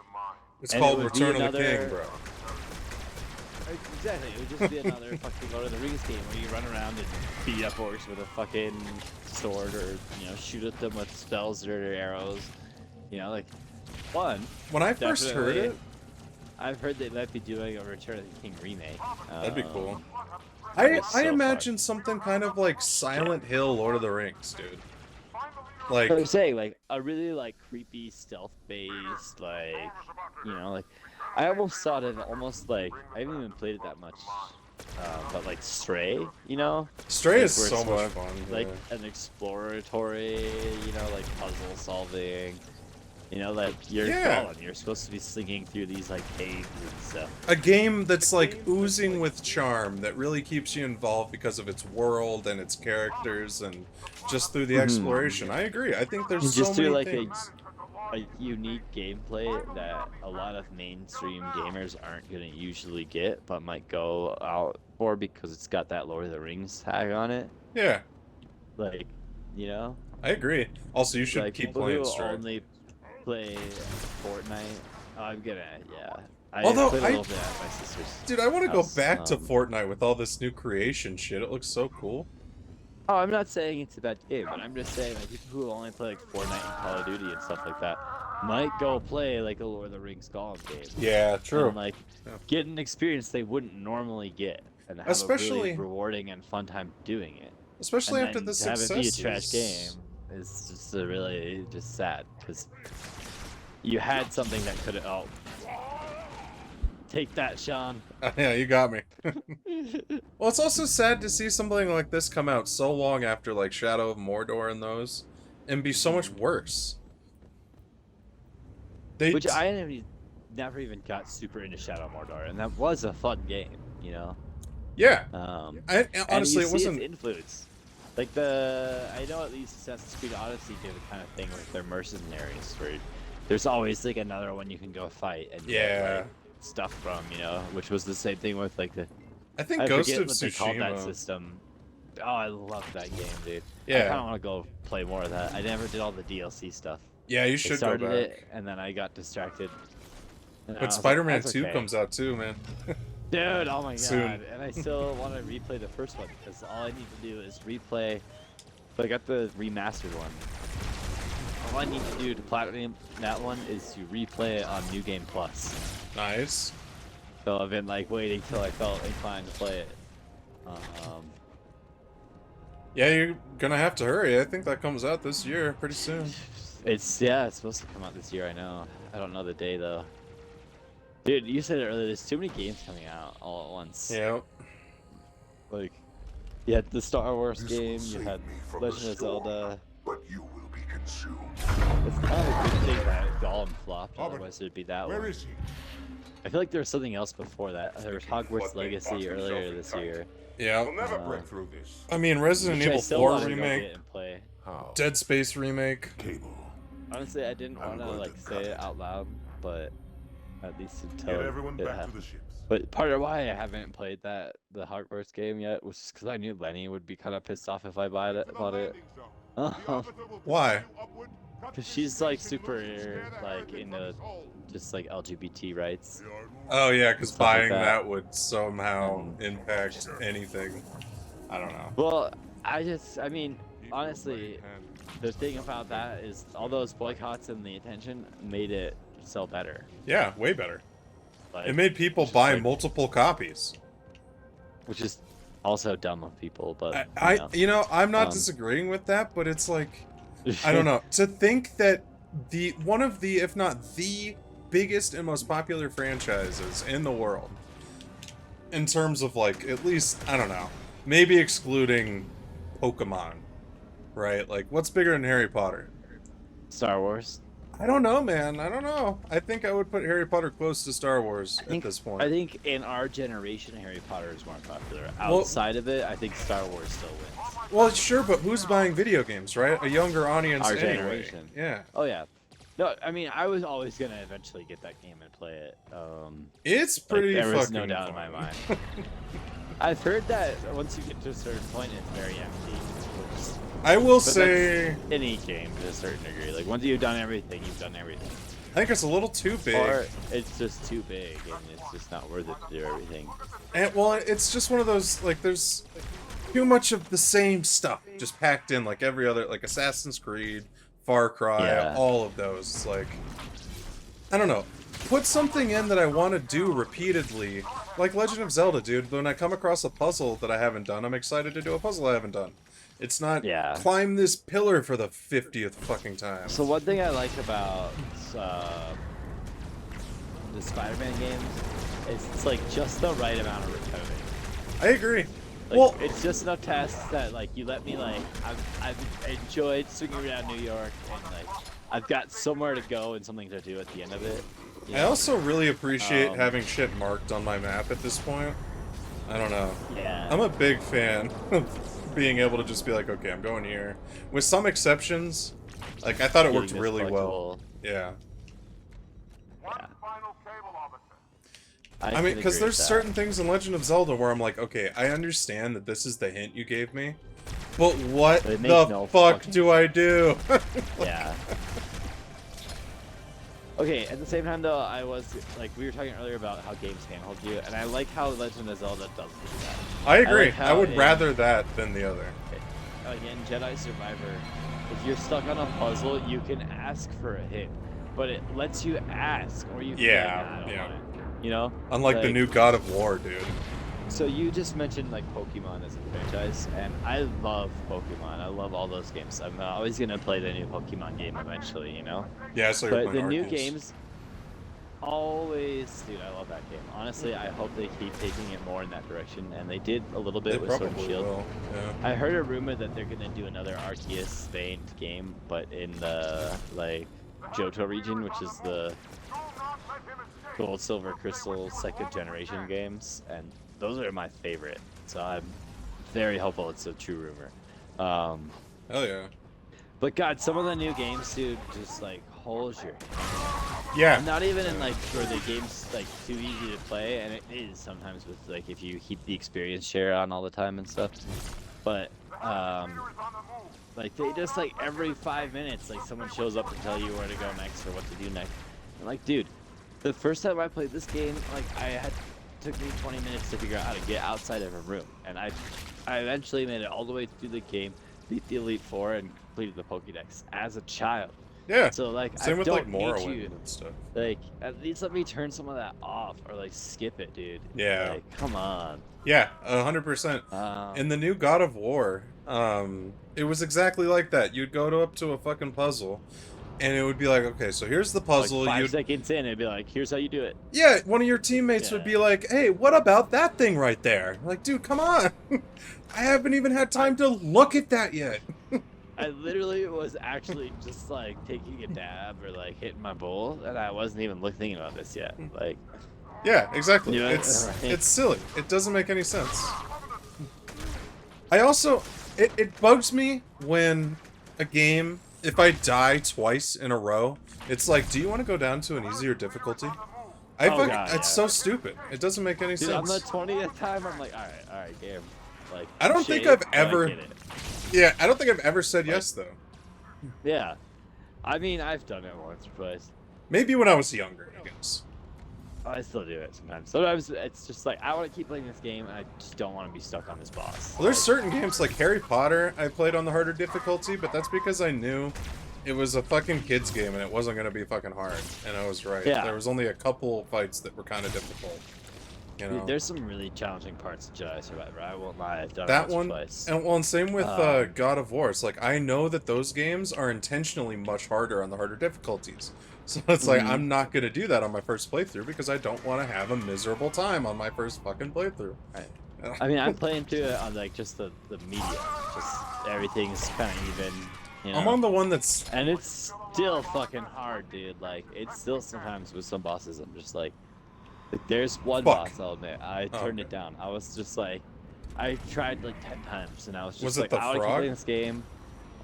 It's and it called would be Return of the another- King, bro. Exactly, it would just be another fucking Lord of the Rings game where you run around and beat up orcs with a fucking sword or, you know, shoot at them with spells or arrows. You know, like, fun. When I first heard Definitely. it, I've heard they might be doing a Return of the King remake. that'd be cool. It's I so imagine something kind of like Silent Hill, Lord of the Rings, dude. Like, I'm saying, like, a really, like, creepy, stealth-based, like, you know, like, I almost thought of almost, like, I haven't even played it that much, but, like, Stray, you know? Stray Like, is where so it's more much of, fun. Like, yeah. an exploratory, you know, like, puzzle-solving, you know, that you're Yeah. Gollum, you're supposed to be slinging through these, like, caves and stuff. A game that's like oozing with charm that really keeps you involved because of its world and its characters and just through the exploration. I agree. I think there's so Just many do, like, things. a unique gameplay that a lot of mainstream gamers aren't gonna usually get, but might go out for because it's got that Lord of the Rings tag on it. Yeah, Like, you know, I agree. Also, you should like keep people playing who Stray. only play Fortnite. Oh, I'm gonna, yeah. I Although played a I- little bit at my sister's. Dude, I want to go house, back to Fortnite with all this new creation shit. It looks so cool. Oh, I'm not saying it's a bad game, but I'm just saying like people who only play like Fortnite and Call of Duty and stuff like that might go play like a Lord of the Rings Gollum game. Yeah, true. And, like, Yeah. get an experience they wouldn't normally get, and have a Especially- really rewarding and fun time doing it. Especially And after then the to have it be a successes. trash game is just a really just sad because you had something that could have. Oh, Take that, Sean. Yeah, you got me. Well, it's also sad to see something like this come out so long after, like, Shadow of Mordor and those, and be so much worse. Which I never even got super into Shadow of Mordor, and that was a fun game, you know. Yeah. and Honestly, you it wasn't. see its influence. Like I know at least Assassin's Creed Odyssey did the kind of thing with their mercenaries, where there's always like another one you can go fight and get, like, stuff from, you know, which was the same thing with like the. I think I Ghost forget of what they called that Tsushima. system. Oh, I love that game, dude. Yeah. I kind of want to go play more of that. I never did all the DLC stuff. Yeah, you I should go started back. it, and then I got distracted. And I But was like, Spider-Man "That's 2 okay." comes out too, man. Dude, oh my god. Soon. And I still want to replay the first one, because all I need to do is replay. So I got the remastered one. All I need to do to platinum that one is to replay it on New Game Plus. Nice. So I've been like waiting till I felt inclined to play it. Yeah, you're gonna have to hurry. I think that comes out this year, pretty soon. It's supposed to come out this year. I know. I don't know the day though. Dude, you said it earlier. There's too many games coming out all at once. Yeah. Like, you had the Star Wars game. You had Legend of Zelda. But you will be consumed. It's kind of a good thing that Gollum flopped. Robert, Otherwise, it'd be that Where one. is he? I feel like there was something else before that. There was Hogwarts Legacy earlier this year. Yeah. We'll never break through this. I mean, Resident Which I Evil still 4 wanna go remake, get and play. How? Dead Space remake. Cable. Honestly, I didn't I'm want to going like to say cut it it. out loud, but at least until Get everyone it back to happened. the ships. But part of why I haven't played the Hogwarts game yet was just because I knew Lenny would be kind of pissed off if I bought it. Why? Because she's like super like into just like LGBT rights. Oh yeah, because Stuff like buying that. that would somehow impact anything. I don't know. Well, I mean, honestly, the thing about that is all those boycotts and the attention made it sell better. Yeah, way better. Like, It made people just buy like- multiple copies. which is also dumb of people, but I'm not Um, disagreeing with that, but it's like, I don't know. To think that one of the, if not the biggest and most popular franchises in the world, in terms of like, at least, I don't know, maybe excluding Pokemon, right? Like, what's bigger than Harry Potter? Star Wars. I don't know, man. I don't know. I think I would put Harry Potter close to Star Wars at this point. I think in our generation, Harry Potter is more popular. Well- Outside of it, I think Star Wars still wins. Well, sure, but who's buying video games, right? A younger audience Our anyway. generation. Yeah. Oh yeah. No, I mean, I was always gonna eventually get that game and play it. It's Like, pretty there was fucking no doubt in my fun. mind. I've heard that once you get to a certain point, it's very empty. Which, I will but say, that's any game to a certain degree. Like once you've done everything, you've done everything. I think it's a little too big. Or it's just too big and it's just not worth it to do everything. And, well, it's just one of those, like, there's too much of the same stuff just packed in, like every other, like Assassin's Creed, Far Cry, Yeah. all of those. It's like, I don't know. Put something in that I want to do repeatedly, like Legend of Zelda, dude. When I come across a puzzle that I haven't done, I'm excited to do a puzzle I haven't done. It's not climb this pillar for the 50th fucking time. So one thing I like about the Spider-Man games is it's like just the right amount of repetitive. I agree. Like, Well, it's just enough tasks that like you let me like I've enjoyed swinging around New York and like I've got somewhere to go and something to do at the end of it. you I know? also really appreciate Um, having shit marked on my map at this point. I don't know. Yeah. I'm a big fan of being able to just be like, okay, I'm going here. With some exceptions, like, I thought it worked Getting this really well. collectible- Yeah. Yeah. Final cable officer. I can mean, because agree there's with that. certain things in Legend of Zelda where I'm like, okay, I understand that this is the hint you gave me, but what But it the makes no fuck fucking do I do? Yeah. Okay, at the same time though, I was like we were talking earlier about how games handhold you, and I like how Legend of Zelda does do that. I agree. like I how would in- rather that than the other. Like in Jedi Survivor, if you're stuck on a puzzle, you can ask for a hint, but it lets you ask, or you can Yeah, I don't yeah. want it, you know? Unlike the Like, new God of War, dude. So you just mentioned like Pokemon as a franchise, and I love Pokemon. I love all those games. I'm always gonna play the new Pokemon game eventually, you know. Yeah, so you're But playing the new Arceus. games, always, dude, I love that game. Honestly, I hope they keep taking it more in that direction, and they did a little bit They with Sword and probably Shield. will. Yeah. I heard a rumor that they're gonna do another Arceus-themed game, but in the like Johto region, which is the Gold, Silver, Crystal second generation games, and those are my favorite. So I'm very hopeful it's a true rumor. Hell yeah. But God, some of the new games, dude, just like holds your Yeah. not even in like where the game's like too easy to play, and it is sometimes with like if you keep the experience share on all the time and stuff. But like they just like every 5 minutes, like someone shows up to tell you where to go next or what to do next. And like, dude, the first time I played this game, like took me 20 minutes to figure out how to get outside of a room, and I eventually made it all the way through the game, beat the Elite Four, and completed the Pokédex as a child. Yeah. So like, Same I with don't like need Morrowind you. and stuff. Like, at least let me turn some of that off, or like skip it, dude. Yeah. Like, come on. Yeah, 100%. In the new God of War, it was exactly like that. You'd go up to a fucking puzzle, and it would be like, okay, so here's the puzzle. Like 5 seconds in, it'd be like, here's how you do it. Yeah, one of your teammates would be like, hey, what about that thing right there? Like, dude, come on. I haven't even had time to look at that yet. I literally was actually just like taking a dab or like hitting my bowl, and I wasn't even thinking about this yet. Like, yeah, exactly. You know, it's right. it's silly. It doesn't make any sense. I also it bugs me when a game, if I die twice in a row, it's like, do you want to go down to an easier difficulty? It's so stupid. It doesn't make any dude, sense. on the 20th time, I'm like, all right, game. Like, I don't think I've ever. Yeah, I don't think I've ever said yes though. Yeah, I mean, I've done it once or twice. Maybe when I was younger, I guess. I still do it sometimes. Sometimes it's just like, I want to keep playing this game, and I just don't want to be stuck on this boss. Well, there's certain games like Harry Potter I played on the harder difficulty, but that's because I knew it was a fucking kids game and it wasn't gonna be fucking hard, and I was right. Yeah. There was only a couple fights that were kind of difficult. You know? Dude, there's some really challenging parts of Jedi Survivor. I won't lie, I've done That it once one, or twice. and same with God of War. It's like, I know that those games are intentionally much harder on the harder difficulties. So it's like, I'm not gonna do that on my first playthrough because I don't want to have a miserable time on my first fucking playthrough. Right. I mean, I'm playing through it on like just the medium. Just everything's kind of even. You know? I'm on the one that's. And it's still fucking hard, dude. Like, it's still sometimes with some bosses, I'm just like there's one boss, I'll admit, I turned it down. I was just like, I tried like 10 times, and I was just like, I want to keep playing this game.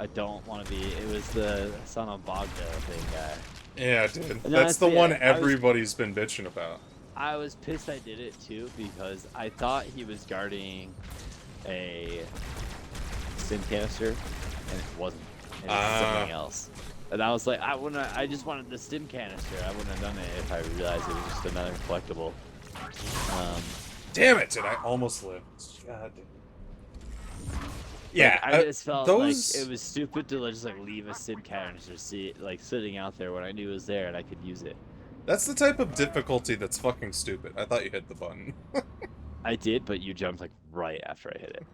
I don't want to be. It was the SeanathonVGQ thing guy. Yeah, dude. That's the one everybody's been bitching about. I was pissed I did it too because I thought he was guarding a stim canister, and it wasn't. It was something else. And I was like, I just wanted the stim canister. I wouldn't have done it if I realized it was just another collectible. Damn it, dude! I almost lived. God damn. Yeah, like, I just felt like it was stupid to just like leave a stim canister sitting out there when I knew it was there and I could use it. That's the type of difficulty that's fucking stupid. I thought you hit the button. I did, but you jumped like right after I hit it.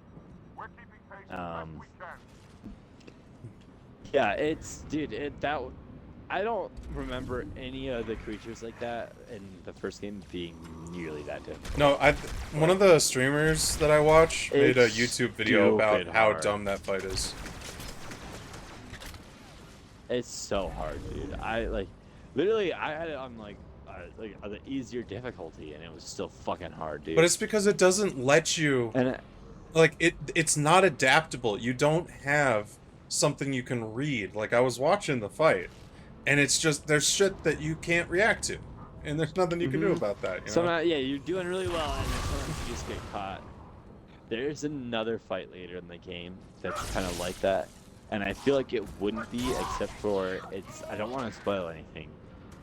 Yeah, it's I don't remember any of the creatures like that in the first game being nearly that difficult. No, one of the streamers that I watch made a YouTube video about how dumb that fight is. It's so hard, dude. I literally I had it on like the easier difficulty, and it was still fucking hard, dude. But it's because it doesn't let you. And it's not adaptable. You don't have something you can read. Like, I was watching the fight, and it's just, there's shit that you can't react to, and there's nothing you can do about that. You know? Yeah, you're doing really well, and then sometimes you just get caught. There's another fight later in the game that's kind of like that, and I feel like it wouldn't be, except for I don't want to spoil anything,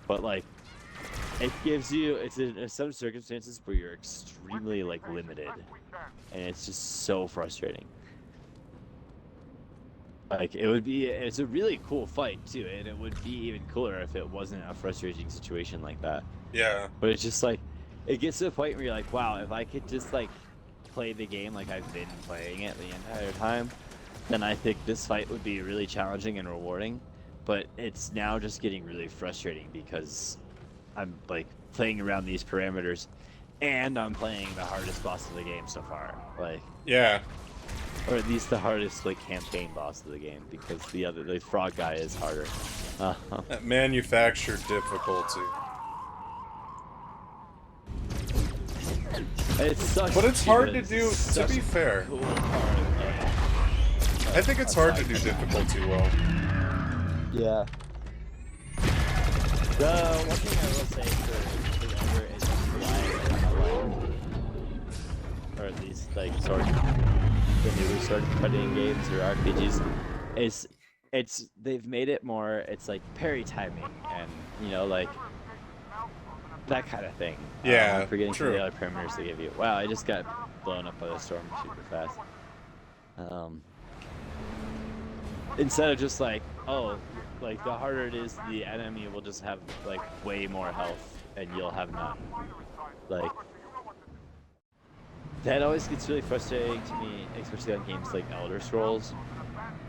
but like, it gives you, it's in some circumstances where you're extremely like limited, and it's just so frustrating. Like, it's a really cool fight too, and it would be even cooler if it wasn't a frustrating situation like that. Yeah. But it's just like, it gets to the point where you're like, wow, if I could just like play the game like I've been playing it the entire time, then I think this fight would be really challenging and rewarding. But it's now just getting really frustrating because I'm like playing around these parameters, and I'm playing the hardest boss of the game so far. Like, Yeah. or at least the hardest like campaign boss of the game, because the frog guy is harder. That manufactured difficulty. It sucks. But it's hard to because do, it's to such be a fair. cool part of, I think it's hard to do difficulty well. yeah. The one thing I will say for the Ember is why, or at least like sort of the new sort of fighting games or RPGs, is they've made it more. It's like parry timing and like that kind of thing. Yeah, forgetting some of true. the other parameters they give you. Wow, I just got blown up by the storm super fast. Instead of just like, oh, like the harder it is, the enemy will just have like way more health and you'll have none. Like that always gets really frustrating to me, especially on games like Elder Scrolls,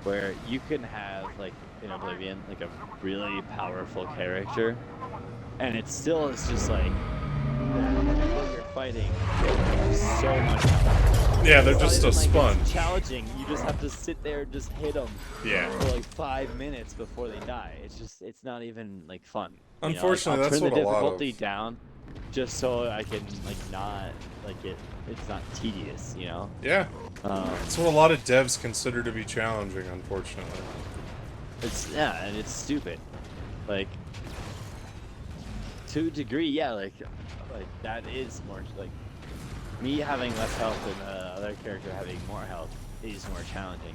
where you can have like in Oblivion like a really powerful character, and it still is just like the you're fighting so much health. Yeah, they're It's not just a even, like, sponge. it's challenging. You just have to sit there and just hit them Yeah. for like 5 minutes before they die. It's not even like fun. Unfortunately, I'll that's turn what the a lot difficulty of... down just so I can like not like it's not tedious, Yeah. That's what a lot of devs consider to be challenging, unfortunately. And it's stupid. Like to a degree, yeah, like that is more like me having less health and the other character having more health is more challenging.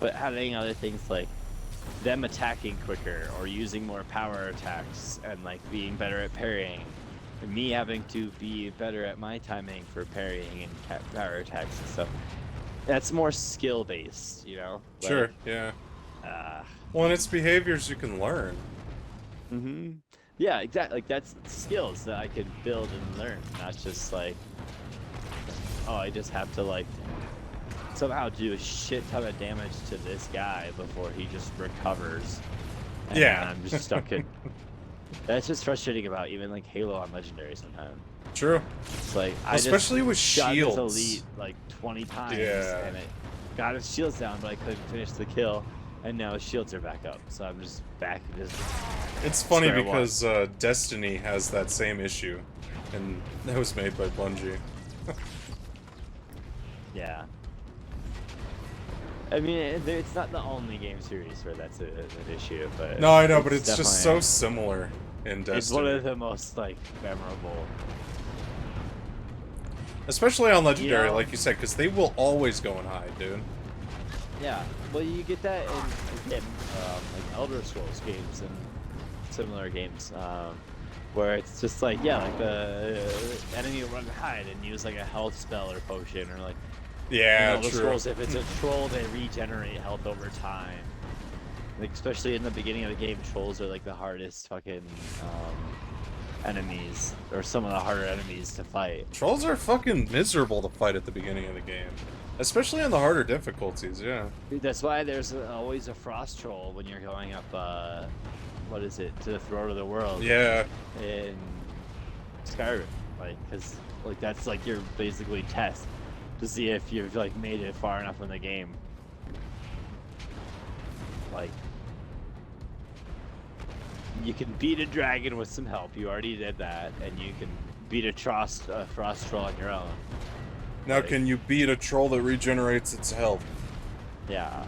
But having other things like them attacking quicker or using more power attacks and like being better at parrying, and me having to be better at my timing for parrying and power attacks and stuff, that's more skill based, Sure, yeah. Well, and it's behaviors you can learn. Yeah, exactly. Like that's skills that I could build and learn, not just like, oh, I just have to like somehow do a shit ton of damage to this guy before he just recovers. And Yeah. I'm just stuck in. That's just frustrating about even like Halo on Legendary sometimes. True. It's like Especially with shot shields. this elite like 20 times Yeah. and it got his shields down, but I couldn't finish the kill. And now his shields are back up, so I'm just back. It's funny Square because Destiny has that same issue, and that was made by Bungie. Yeah. I mean, it's not the only game series where that's an issue, but No, I know, but it's just definitely- so similar in Destiny. It's one of the most like memorable. Especially on Legendary, Yeah. like you said, because they will always go and hide, dude. Yeah, well, you get that in like Elder Scrolls games and similar games, where it's just like, yeah, like the enemy will run and hide and use like a health spell or potion, or like Yeah, in Elder true. Scrolls, if it's a troll, they regenerate health over time. Like especially in the beginning of the game, trolls are like the hardest fucking enemies, or some of the harder enemies to fight. Trolls are fucking miserable to fight at the beginning of the game. Especially on the harder difficulties, yeah. Dude, that's why there's always a frost troll when you're going up, what is it, to the throat of the world. Yeah. In Skyrim, like, cause like that's like your basically test to see if you've like made it far enough in the game. Like, you can beat a dragon with some help. You already did that, and you can beat a frost troll on your own. Now, Like- can you beat a troll that regenerates its health? Yeah.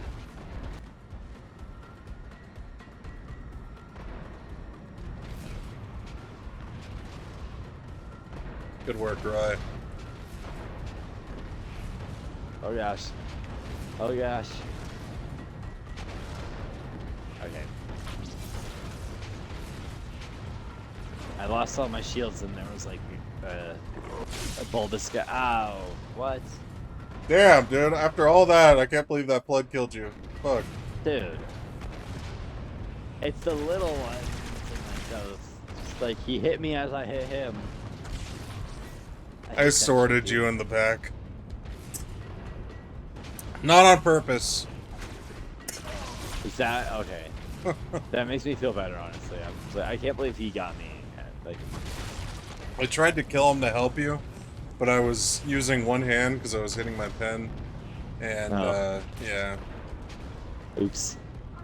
Good work, Rye. Oh gosh. Oh gosh. Okay. I lost all my shields and there was like a bulbous guy. Ow. What? Damn, dude, after all that, I can't believe that blood killed you. Fuck. Dude. It's the little ones and like those. Just like he hit me as I hit him. I sorted you in the back. Not on purpose. Is that okay? That makes me feel better, honestly. I can't believe he got me. Like, I tried to kill him to help you, but I was using one hand because I was hitting my pen. And, yeah. oops.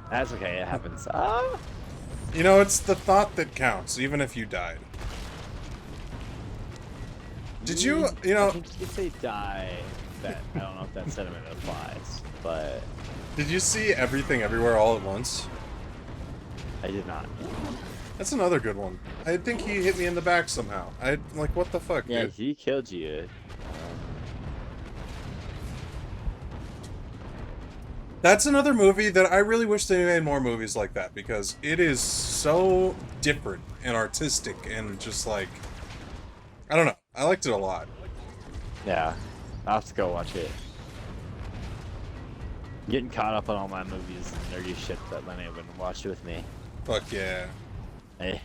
That's okay, it happens. You know, it's the thought that counts, even if you died. Did you, you know... I think you could say die, that, I don't know if that sentiment applies, but... Did you see Everything Everywhere All at Once? I did not. That's another good one. I think he hit me in the back somehow. Like, what the fuck, Yeah, dude? he killed you. That's another movie that I really wish they made more movies like that, because it is so different and artistic and just like... I don't know. I liked it a lot. Yeah, I'll have to go watch it. Getting caught up on all my movies and nerdy shit that Lenny wouldn't watch with me. Fuck yeah. I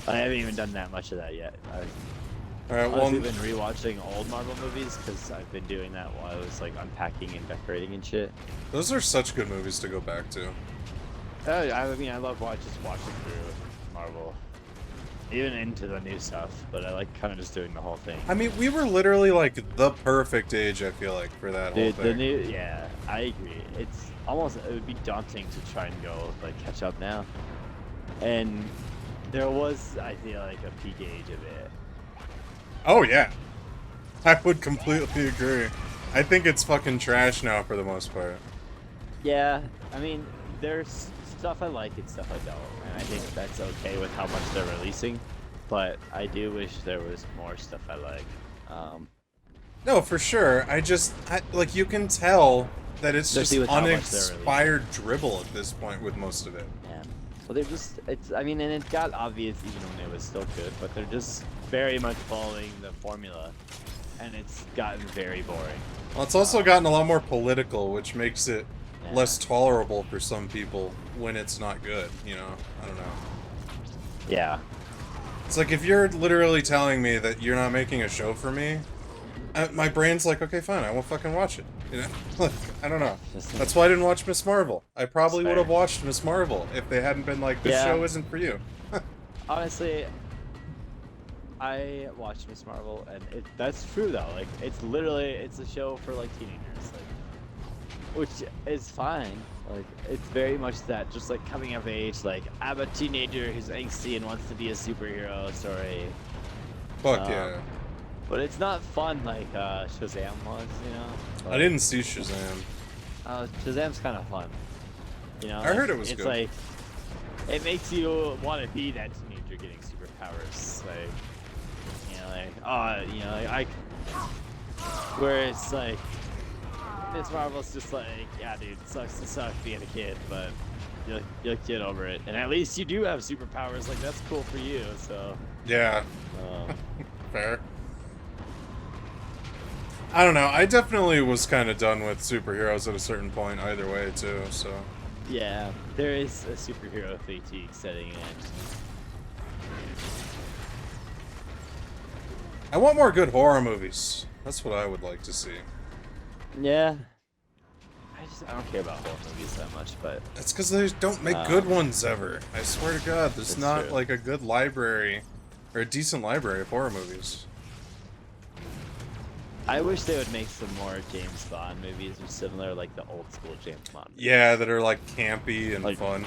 haven't even done that much of that yet. Alright, I've well... been rewatching old Marvel movies because I've been doing that while I was like unpacking and decorating and shit. Those are such good movies to go back to. I mean, I love just watching through Marvel, even into the new stuff. But I like kind of just doing the whole thing. I mean, we were literally like the perfect age, I feel like, for that whole Dude, thing. the new, yeah, I agree. It's almost, it would be daunting to try and go like catch up now. And there was, I feel like, a peak age of it. Oh, yeah. I would completely agree. I think it's fucking trash now for the most part. Yeah, I mean, there's stuff I like and stuff I don't, and I think that's okay with how much they're releasing, but I do wish there was more stuff I like. No, for sure. Like, you can tell that it's just Especially with how much they're uninspired dribble at this point with most of it. Yeah. Well, they're just, I mean, and it got obvious even when it was still good, but they're just very much following the formula, and it's gotten very boring. Well, it's also gotten a lot more political, which makes it Yeah. less tolerable for some people when it's not good, you know? I don't know. Yeah. It's like, if you're literally telling me that you're not making a show for me, my brain's like, okay, fine, I won't fucking watch it. You know? Like, I don't know. That's why I didn't watch Miss Marvel. I probably would have watched Miss Marvel if they hadn't been like, this Yeah. show isn't for you. Honestly, I watched Miss Marvel, and that's true though. Like, it's a show for like teenagers, like, which is fine. Like, it's very much that, just like coming of age. Like, I'm a teenager who's angsty and wants to be a superhero story. Fuck yeah. But it's not fun like Shazam was, you know. Like, I didn't see Shazam. Shazam's kind of fun. You know, I heard it was it's good. like, it makes you want to be that teenager getting superpowers. Like, you know, like, oh, you know, like, where it's like, Miss Marvel's just like, yeah, dude, it sucks to suck being a kid, but you'll get over it. And at least you do have superpowers, like, that's cool for you, so. Yeah. Fair. I don't know. I definitely was kind of done with superheroes at a certain point either way, too, so. Yeah, there is a superhero fatigue setting in. I want more good horror movies. That's what I would like to see. Yeah. I don't care about horror movies that much, but... That's because they don't make good ones ever. I swear to God, there's That's not, true. like, a good library, or a decent library of horror movies. I wish they would make some more James Bond movies or similar, like the old school James Bond movies. Yeah, that are, like, campy and Like- fun.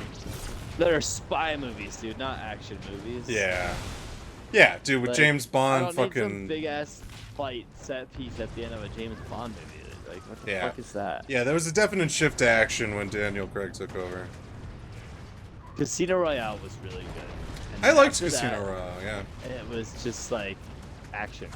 That are spy movies, dude, not action movies. Yeah. Yeah, dude, with Like, James I Bond don't need some fucking... big ass fight set piece at the end of a James Bond movie. Like, what the Yeah. fuck is that? Yeah, there was a definite shift to action when Daniel Craig took over. Casino Royale was really good. And I liked after Casino that, Royale, yeah. It was just like action. It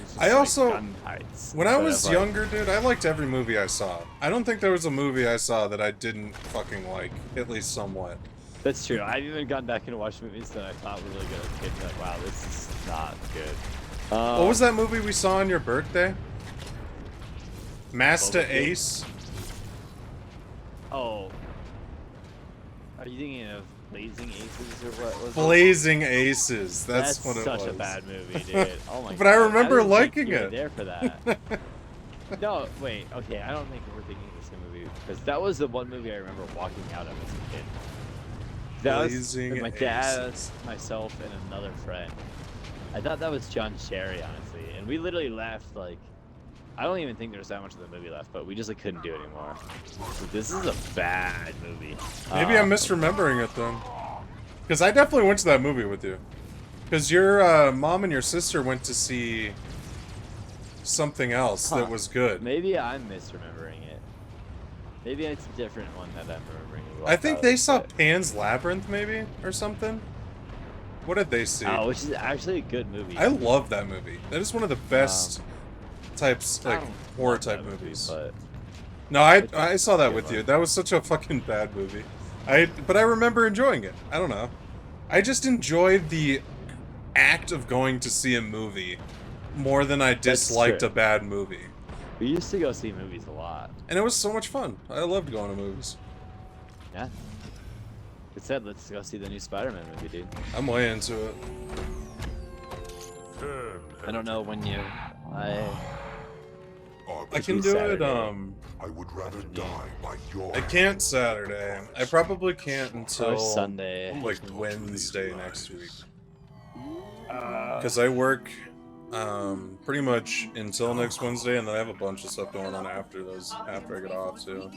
was just, I like, also- gun fights When I instead was of, like- younger, dude, I liked every movie I saw. I don't think there was a movie I saw that I didn't fucking like, at least somewhat. That's true. I've even gone back and watched movies that I thought were really good as a kid. Like, wow, this is not good. What was that movie we saw on your birthday? Master Boba Fett? Ace? Oh. Are you thinking of Blazing Aces or what was it? Blazing Aces. That's what it was. such a bad movie, dude. Oh my But god. I remember didn't think liking you were it. there for that. No, wait. Okay, I don't think we're thinking of the same movie because that was the one movie I remember walking out of as a kid. That was Blazing with my Aces. dad, myself, and another friend. I thought that was John Cherry, honestly, and we literally left like. I don't even think there's that much of the movie left, but we just like couldn't do it anymore. So this is a bad movie. Maybe I'm misremembering it then. Because I definitely went to that movie with you. Because your mom and your sister went to see something else that was good. Maybe I'm misremembering it. Maybe it's a different one that I'm remembering. I think they saw Pan's Labyrinth, maybe, or something. What did they see? Oh, which is actually a good movie. I love that movie. That is one of the best types, like, I don't horror love type that movie, movies. but No, it's I saw that good with one. you. That was such a fucking bad movie. But I remember enjoying it. I don't know. I just enjoyed the act of going to see a movie more than I disliked true. a bad movie. We used to go see movies a lot. And it was so much fun. I loved going to movies. Yeah. It said, let's go see the new Spider-Man movie, dude. I'm way into it. I don't know when you... I can do Saturday. it, I would rather die by your I can't Saturday. I probably can't until Or Sunday. like Wednesday next week. Because I work pretty much until next Wednesday, and then I have a bunch of stuff going on after I get off too.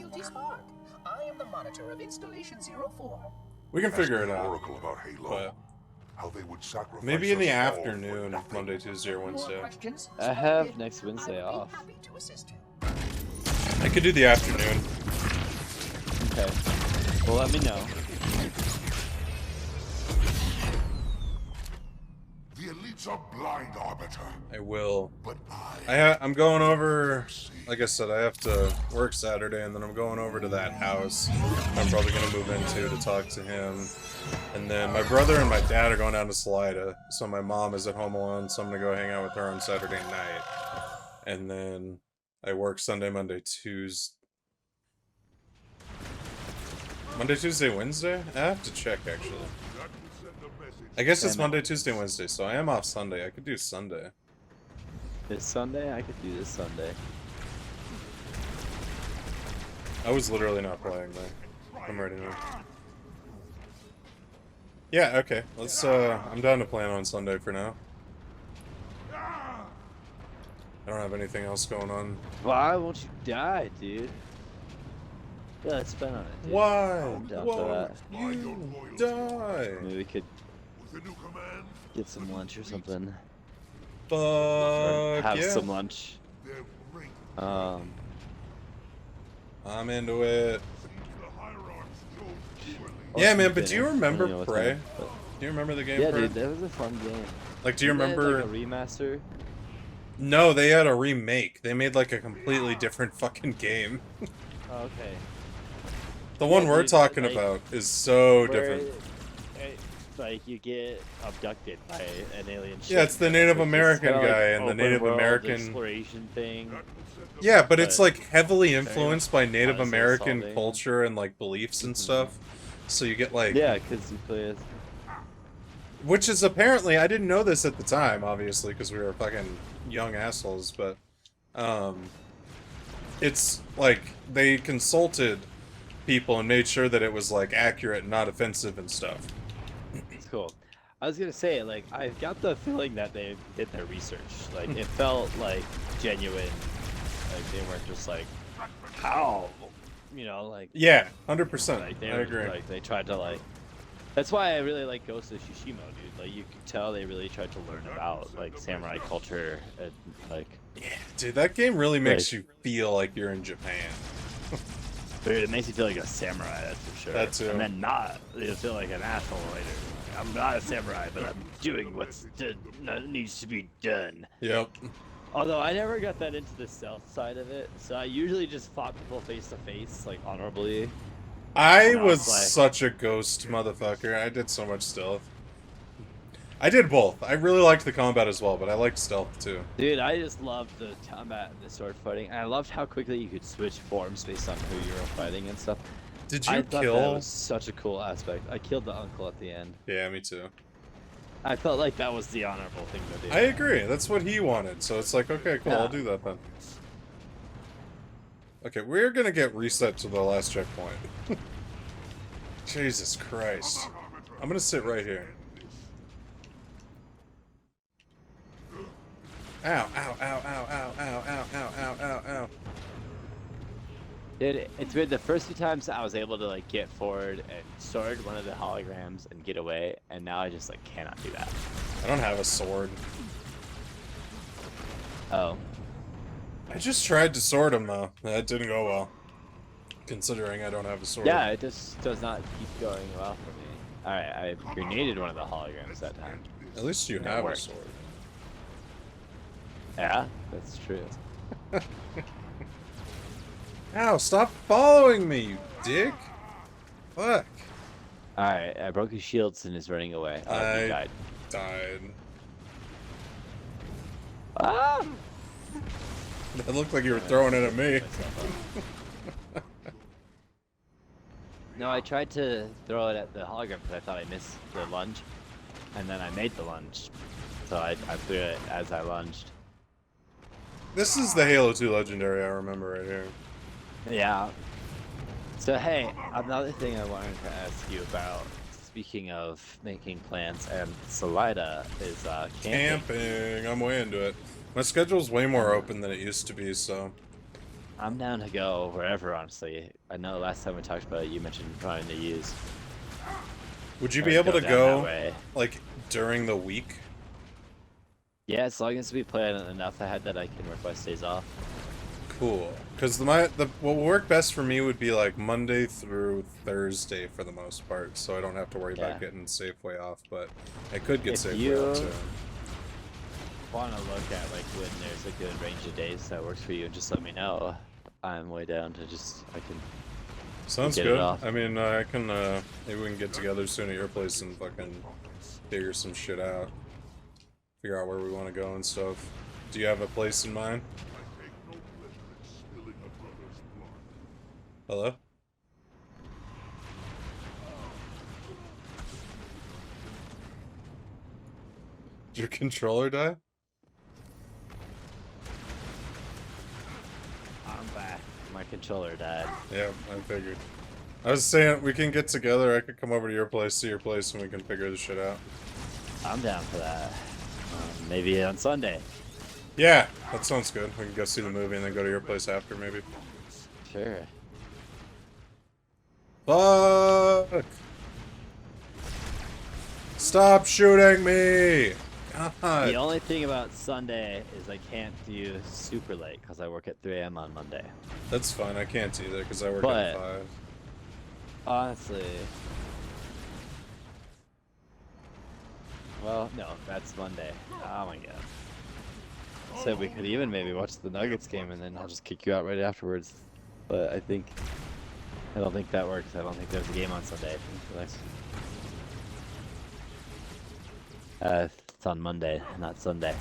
I am the monitor of Installation 04. We can figure it out. Oracle about Halo. But How they would sacrifice maybe in the us all for afternoon, nothing. Monday, Tuesday, or More Wednesday. questions? I have next Wednesday off. Happy to assist you. I could do the afternoon. Okay. Well, let me know. The elites are blind, Arbiter. I will. But I'm going over. Like I said, I have to work Saturday, and then I'm going over to that house I'm probably gonna move into to talk to him. And then my brother and my dad are going down to Salida, so my mom is at home alone, so I'm gonna go hang out with her on Saturday night. And then I work Sunday, Monday, Tuesday. Monday, Tuesday, Wednesday? I have to check, actually. I guess it's Monday, Tuesday, Wednesday, so I am off Sunday. I could do Sunday. This Sunday? I could do this Sunday. I was literally not playing, though. I'm ready now. Yeah, okay. Let's, I'm down to plan on Sunday for now. I don't have anything else going on. Why won't you die, dude? Yeah, let's spend on it, dude. Why I'm down for won't that. you die? Maybe we could with the new command, get some lunch or something. Fuck Or have yeah. some lunch. their ring I'm into it. sees the hierarchs so poorly. Yeah, some man, but do you dinner. I don't remember know what Prey? time, but- Do you remember the game Yeah, Prey? dude, that was a fun game. Like, do you Didn't they have, remember... like, a remaster? No, they had a remake. They made, like, a completely different fucking game. Oh, okay. The one Yeah, we're dude, talking like, about is so Where different. like you get abducted by an alien ship. Yeah, it's the Native which is American kinda like guy and the open Native world American... exploration thing. Yeah, but it's, but like, heavily influenced by Native honestly American assaulting. culture and, like, beliefs and stuff. So you get, like... Yeah, because you play as. Which is apparently, I didn't know this at the time, obviously, because we were fucking young assholes, but, it's, like, they consulted people and made sure that it was, like, accurate and not offensive and stuff. It's cool. I was gonna say, like, I got the feeling that they did their research. Like, it felt like genuine. Like they weren't just like, how, you know, like. Yeah, 100%. Like they I were, agree. like they tried to like. That's why I really like Ghost of Tsushima, dude. Like you could tell they really tried to learn about like samurai culture and like. Yeah, dude, that game really makes Like- you feel like you're in Japan. Dude, it makes you feel like a samurai, that's for sure. That too. And then not, you feel like an asshole later. I'm not a samurai, but I'm doing what needs to be done. Yep. Although I never got that into the stealth side of it, so I usually just fought people face to face, like honorably. I And I was was like- such a ghost motherfucker. I did so much stealth. I did both. I really liked the combat as well, but I liked stealth too. Dude, I just loved the combat and the sword fighting. I loved how quickly you could switch forms based on who you were fighting and stuff. Did you I thought that kill? was such a cool aspect. I killed the uncle at the end. Yeah, me too. I felt like that was the honorable thing to do. I agree. That's what he wanted. So it's like, okay, cool. I'll Yeah. do that then. Okay, we're gonna get reset to the last checkpoint. Jesus Christ. I'm gonna sit right here. Ow, ow, ow, ow, ow, ow, ow, ow, ow, ow, ow. Dude, it's weird. The first few times I was able to like get forward and sword one of the holograms and get away, and now I just like cannot do that. I don't have a sword. Oh. I just tried to sword him though. That didn't go well. Considering I don't have a sword. Yeah, it just does not keep going well for me. Alright, I grenaded one of the holograms that time. At least you It have a worked. sword. Yeah, that's true. Ow, stop following me, you dick! Fuck. Alright, I broke his shields and is running away. Oh, I he died. died. Ah! That looked like you were throwing it at me. No, I tried to throw it at the hologram because I thought I missed the lunge. And then I made the lunge. So I threw it as I lunged. This is the Halo 2 Legendary I remember right here. Yeah. So hey, another thing I wanted to ask you about, speaking of making plans, and Salida is camping. Camping. I'm way into it. My schedule's way more open than it used to be, so... I'm down to go wherever, honestly. I know last time we talked about it, you mentioned trying to use. Would you be able to down go, that way. like, during the week? Yeah, as long as we plan enough ahead that I can request days off. Cool. Because what would work best for me would be, like, Monday through Thursday for the most part, so I don't have to worry about getting Safeway off, but I could get If Safeway you off, too. want to look at, like, when there's a good range of days that works for you, and just let me know. I'm way down to I can Sounds get good. it off. I mean, I can, maybe we can get together soon at your place and fucking figure some shit out. Figure out where we want to go and stuff. Do you have a place in mind? Hello? Did your controller die? I'm back. My controller died. Yeah, I figured. I was saying, we can get together, I could come over to your place, see your place, and we can figure this shit out. I'm down for that. Maybe on Sunday. Yeah, that sounds good. We can go see the movie and then go to your place after, maybe. Sure. Fuck! Stop shooting me! God. The only thing about Sunday is I can't do super late because I work at 3 a.m. on Monday. That's fine, I can't either, because I work But- at 5. Honestly. Well, no, that's Monday. Oh my god. So we could even maybe watch the Nuggets game and then I'll just kick you out right afterwards. But I don't think that works. I don't think there's a game on Sunday. It's on Monday, not Sunday.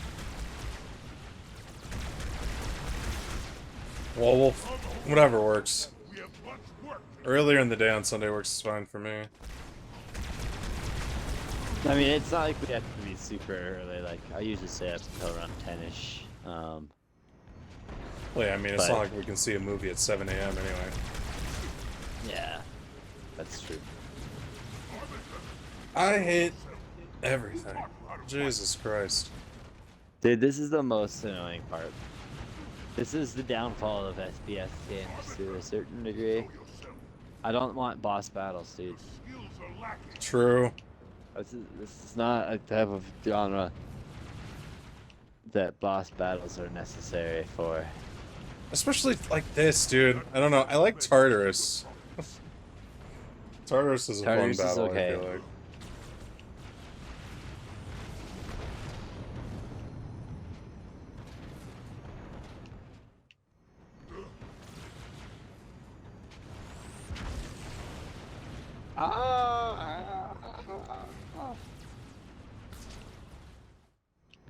Well, whatever works. Earlier in the day on Sunday works fine for me. I mean, it's not like we have to be super early. Like, I usually stay up until around 10-ish. Well, yeah, I mean, it's not like we can see a movie at 7 a.m. anyway. Yeah, that's true. I hate everything. Jesus Christ. Dude, this is the most annoying part. This is the downfall of FPS games to a certain degree. I don't want boss battles, dude. True. This is not a type of genre that boss battles are necessary for. Especially like this, dude. I don't know. I like Tartarus. Tartarus is a Tartarus fun is battle, okay. I feel like.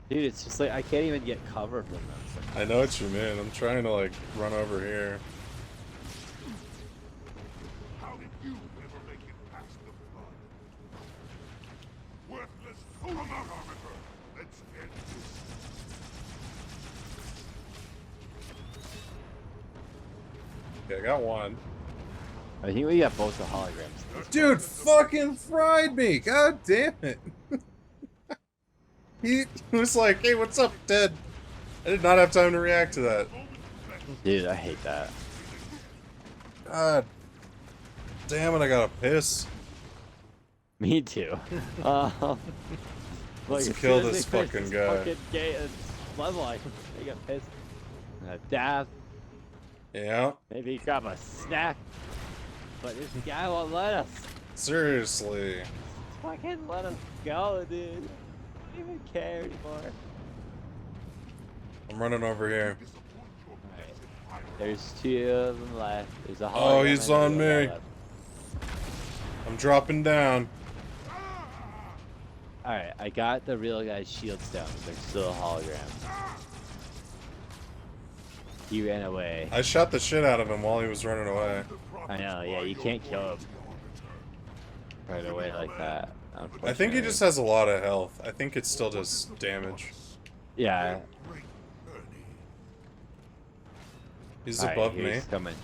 Dude, it's just like I can't even get cover from them. I know what you mean. I'm trying to like run over here. How did you ever make it past the flood? Worthless. Come out, Arbiter. Let's end this. Okay, I got one. I think we got both the holograms. Dude, fucking fried me! God damn it! He was like, "Hey, what's up, Ted?" I did not have time to react to that. Dude, I hate that. God damn it! I gotta piss. Me too. Let's as kill soon as this they finish fucking this guy. Fucking level, I got pissed. Dab. Yeah. Maybe grab a snack. But this guy won't let us. Seriously. Fucking let us go, dude. I don't even care anymore. I'm running over here. Alright. There's 2 of them left. There's a Oh, hologram he's and a on real guy me. left. I'm dropping down. Alright, I got the real guy's shields down, but there's still a hologram. He ran away. I shot the shit out of him while he was running away. I know, yeah, you can't kill him right away like that. I think he just has a lot of health. I think it still does damage. Yeah. He's Alright, above here me. he's coming.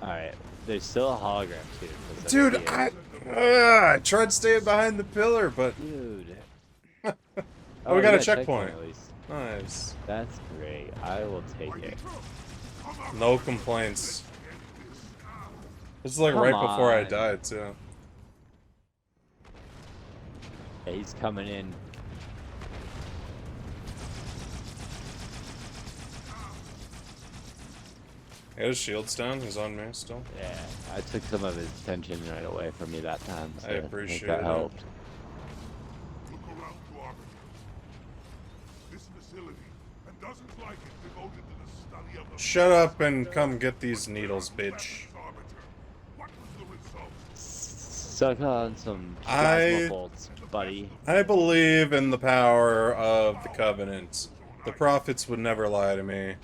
Alright, there's still a hologram too. 'cause Dude, I I tried staying behind the pillar, but Dude. oh, we got you a checkpoint. at least. Nice. That's great. I will take it. No complaints. This is like Come right before I on. died too. Yeah, he's coming in. I got his shields down. He's on me still. Yeah, I took some of his attention right away from me that time. So I appreciate that it. helped. Look around to Arbiter. This facility and dozens like it devoted to the study of the Shut up and come get these needles, bitch. Arbiter. What was the result? Suck on some I- plasma bolts, buddy. I believe in the power of the Covenant. The prophets would never lie to me.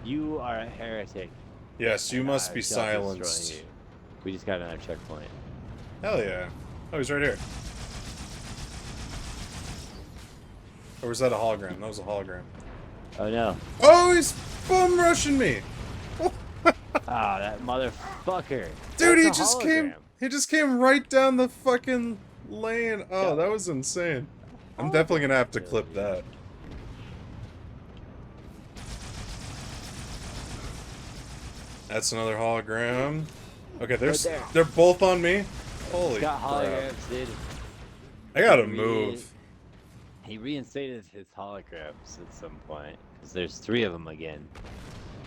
You are a heretic. Yes, you and must I be shall destroy silenced. you. We just got another checkpoint. Hell yeah. Oh, he's right here. Or was that a hologram? That was a hologram. Oh no. Oh, he's bum rushing me! Ah, that motherfucker. Dude, he That's a just hologram. he just came right down the fucking lane. Oh, that was insane. I'm definitely gonna have to clip that. That's another hologram. Okay, there's Right there. they're both on me. Holy Got crap. holograms, dude. I gotta He move. He reinstated his holograms at some point because there's 3 of them again.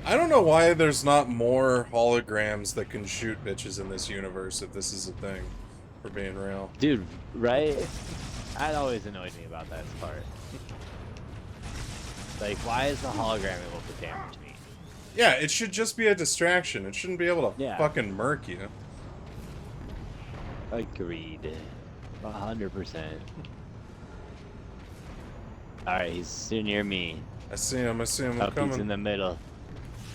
I don't know why there's not more holograms that can shoot bitches in this universe if this is a thing. For being real. Dude, right? That always annoyed me about that part. Like, why is the hologram able to damage me? Yeah, it should just be a distraction. It shouldn't be able to Yeah. fucking murk you. Agreed. 100%. Alright, he's too near me. I see him. I'm Up, coming. he's in the middle.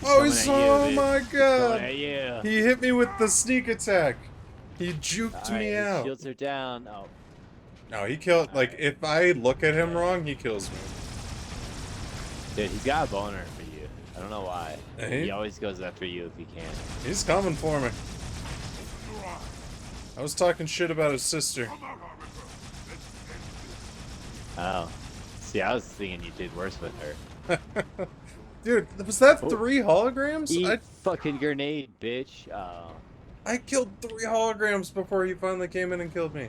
Oh, coming he's at you, oh dude. my He's god! coming at you. He hit me with the sneak attack. He juked Alright, me his out. shields are down. Oh, No, he killed. Like, if I look at him wrong, he kills me. dude, he's got a boner for you. I don't know why. Hey? He always goes after you if he can. He's coming for me. I was talking shit about his sister. Oh. See, I was thinking you did worse with her. Dude, was that Oh. 3 holograms? Eat fucking grenade, bitch. Oh. I killed 3 holograms before he finally came in and killed me.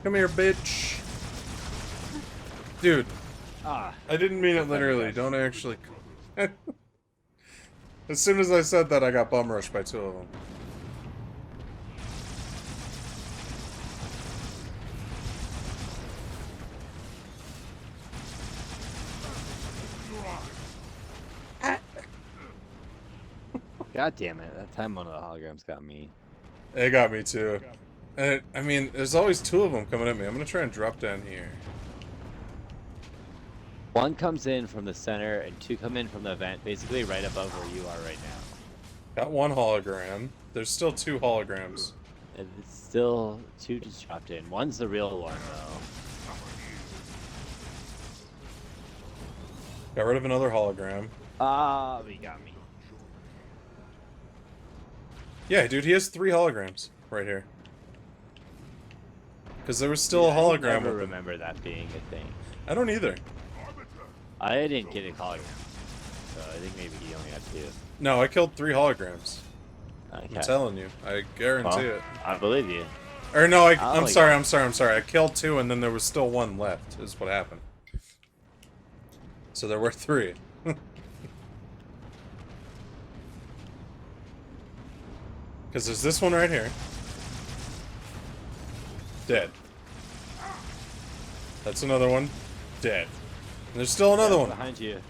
Come here, bitch. Dude, Ah. I didn't mean it literally. Don't actually. As soon as I said that, I got bum rushed by 2 of them. God damn it. That time one of the holograms got me. It got me too. And I mean, there's always 2 of them coming at me. I'm gonna try and drop down here. One comes in from the center and 2 come in from the vent, basically right above where you are right now. Got 1 hologram. There's still 2 holograms. And it's still 2 just dropped in. One's the real one, though. Got rid of another hologram. Ah, he got me. Yeah, dude, he has 3 holograms right here. Because there was still a I hologram never with him. remember that being a thing. I don't either. I didn't get a hologram, so I think maybe he only had 2. No, I killed 3 holograms. Okay. I'm telling you. I guarantee it. I believe you. Or no, Oh, I'm sorry. I killed 2 and then there was still 1 left, is what happened. So there were 3. Because there's this one right here. Dead. That's another one. Dead. And there's still another one. Behind you.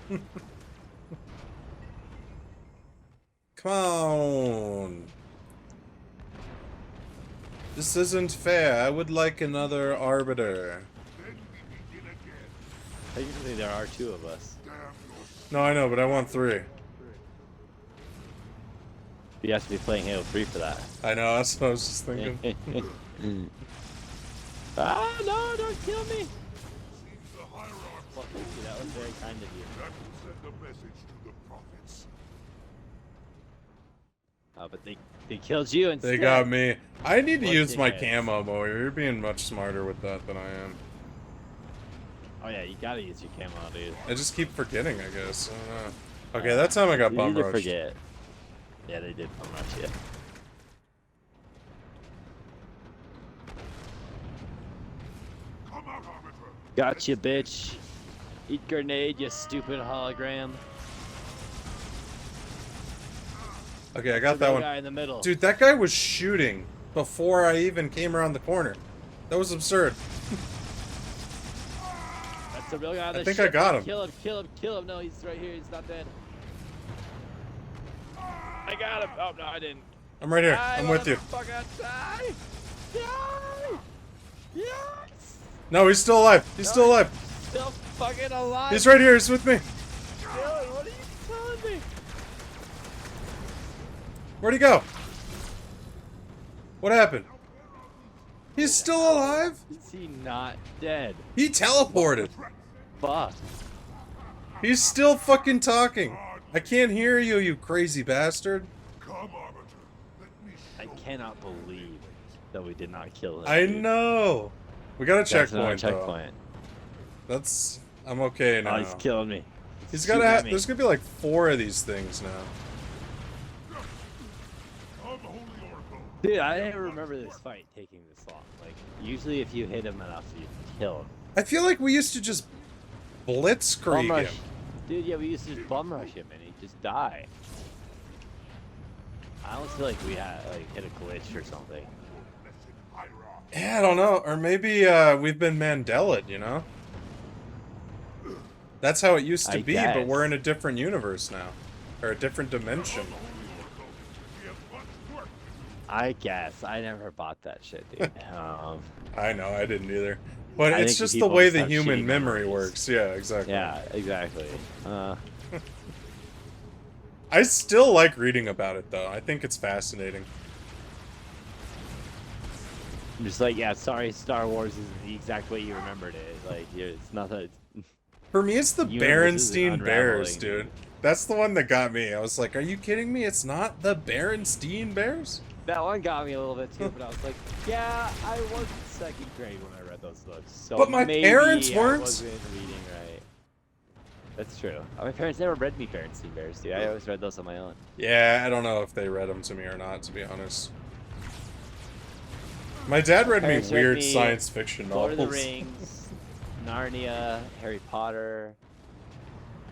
Come on. This isn't fair. I would like another arbiter. Technically, there are 2 of us. No, I know, but I want 3. You have to be playing Halo 3 for that. I know, that's what I was just thinking. Ah, no, don't kill me! Well, thank you, that was very kind of you. That will send a message to the prophets. But they killed you instead. They got me. I need to What use my dickheads. camo more. You're being much smarter with that than I am. Oh yeah, you gotta use your camo, dude. I just keep forgetting, I guess. I don't know. Okay, that time I got You bum need to rushed. forget. Yeah, they did bum rush you. Come out, Arbiter. Gotcha, bitch. Eat grenade, you stupid hologram. Okay, I got The that guy one. in the middle. Dude, that guy was shooting before I even came around the corner. That was absurd. That's the real guy on the I think ship. I got him. Kill him, kill him, kill him. No, he's right here. He's not dead. I got him. Oh, no, I didn't. I'm right here. I'm with you. Fucking die! Die! Yes! No, he's still alive. He's still alive. Still fucking alive. He's right here. He's with me. Dylan, what are you telling me? Where'd he go? What happened? He's still alive? Is he not dead? He teleported. Fuck. He's still fucking talking. I can't hear you, you crazy bastard. Come, Arbiter. Let me I show cannot believe that we did not kill him. I dude. know. We got a That's not a checkpoint, though. checkpoint. That's... I'm okay now. Oh, he's killing me. He's Shooting gotta at have... me. There's gonna be like 4 of these things now. Come, Holy Oracle. Dude, I didn't remember this fight taking this long. Like, usually if you hit him enough, you kill him. I feel like we used to just blitzkrieg Bum rush. him. Dude, yeah, we used to just bum rush him and he'd just die. I almost feel like we had, like, hit a glitch or something. Yeah, I don't know. Or maybe we've been Mandela'd, you know? That's how it used to I be, but guess. we're in a different universe now. Or a different dimension. I guess. I never bought that shit, dude. I know, I didn't either. But I it's think just the people way just the have human shitty memory memories. works. Yeah, exactly. Yeah, exactly. I still like reading about it, though. I think it's fascinating. I'm just like, yeah, sorry, Star Wars isn't the exact way you remembered it. Like, it's nothing. For me, it's the Universe is Berenstein Bears, unraveling, dude. That's the one that got me. I was like, are you kidding me? It's not the Berenstein Bears? That one got me a little bit too, but I was like, yeah, I was in second grade when I read those books. So But my maybe parents I weren't. wasn't reading right. That's true. My parents never read me Berenstein Bears, dude. I always read those on my own. Yeah, I don't know if they read them to me or not, to be honest. My dad read me Parents read weird me science fiction Lord of novels. the Rings, Narnia, Harry Potter.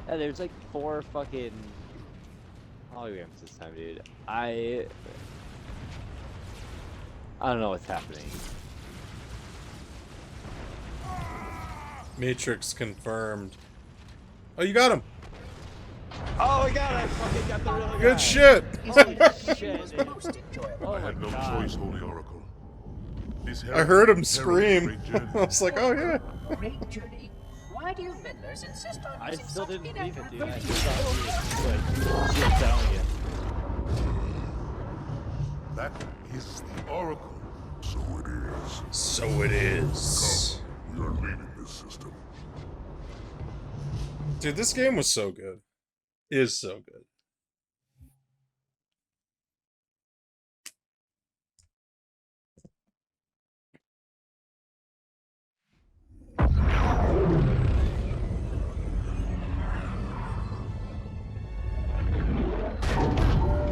Yeah, there's like 4 fucking holograms this time, dude. I don't know what's happening. Matrix confirmed. Oh, you got him. Oh my god, I fucking got the real guy. Good shit. Holy shit, dude. Most enjoyable. Oh I my had no god. choice, Holy Oracle. This I heard him herald scream. heralds great I journey. was like, oh yeah. Great journey. Why do you meddlers insist on I using still such didn't believe it, dude. I inaccurate just thought verbiage? he was like, shit telling you. That is the Oracle So it is. So it is. We are leaving this system. Dude, this game was so good. Is so good.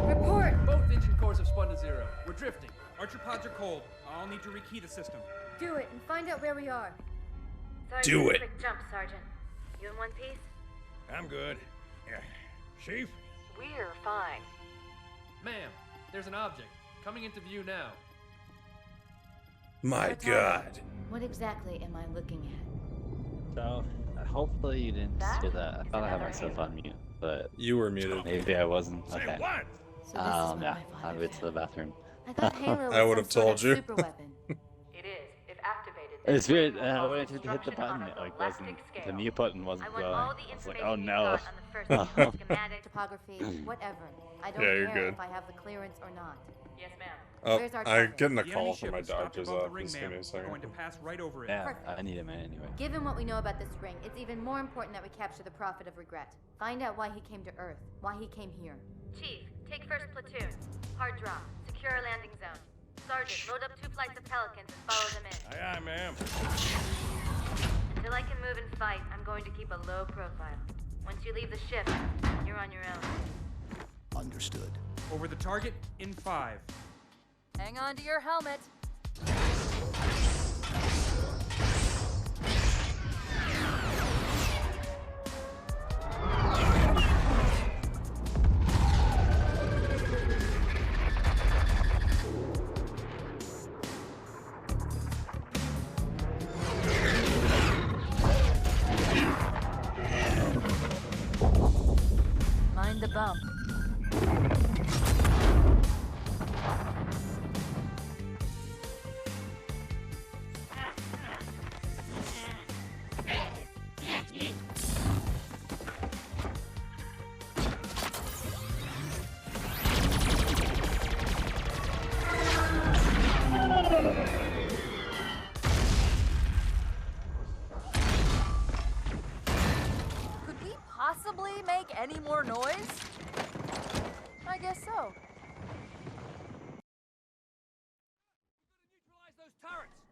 Report! Both engine cores have spun to zero. We're drifting. Archer pods are cold. I'll need to rekey the system. Do it and find out where we are. Sorry Do for the it. quick jump, Sergeant. You in one piece? I'm good. Yeah. Chief? We're fine. Ma'am, there's an object coming into view now. My God. What exactly am I looking at? So, hopefully you didn't see that. I thought I had myself on mute, but You were muted. maybe I wasn't. Say Okay. what? So this is what Yeah, my father I'll get to the found. bathroom. I thought Halo was I would have some sort told of you. super weapon. It is. If activated, It's weird. will I cause wanted to hit the destruction button. on It a like galactic wasn't. The scale. mute button wasn't I want going. all the I was like, information oh you no. got on the first schematic. Topography, whatever. I don't Yeah, you're care good. if I have the clearance or not. Yes, ma'am. Oh, Where's our I'm target? getting a The call enemy from ship my is stopped doctor's above the ring, office. Give ma'am. me a We're second. going to pass right over it. Yeah, Perfect. I need a minute anyway. Given what we know about this ring, it's even more important that we capture the Prophet of Regret. Find out why he came to Earth, why he came here. Chief, take first platoon. Hard drop. Secure our landing zone. Sergeant, load up 2 flights of Pelicans and follow them in. Aye, aye, ma'am. Until I can move and fight, I'm going to keep a low profile. Once you leave the ship, you're on your own. Understood. Over the target in 5. Hang on to your helmet. Mind the bump. Could we possibly make any more noise? I guess so. Neutralize those turrets!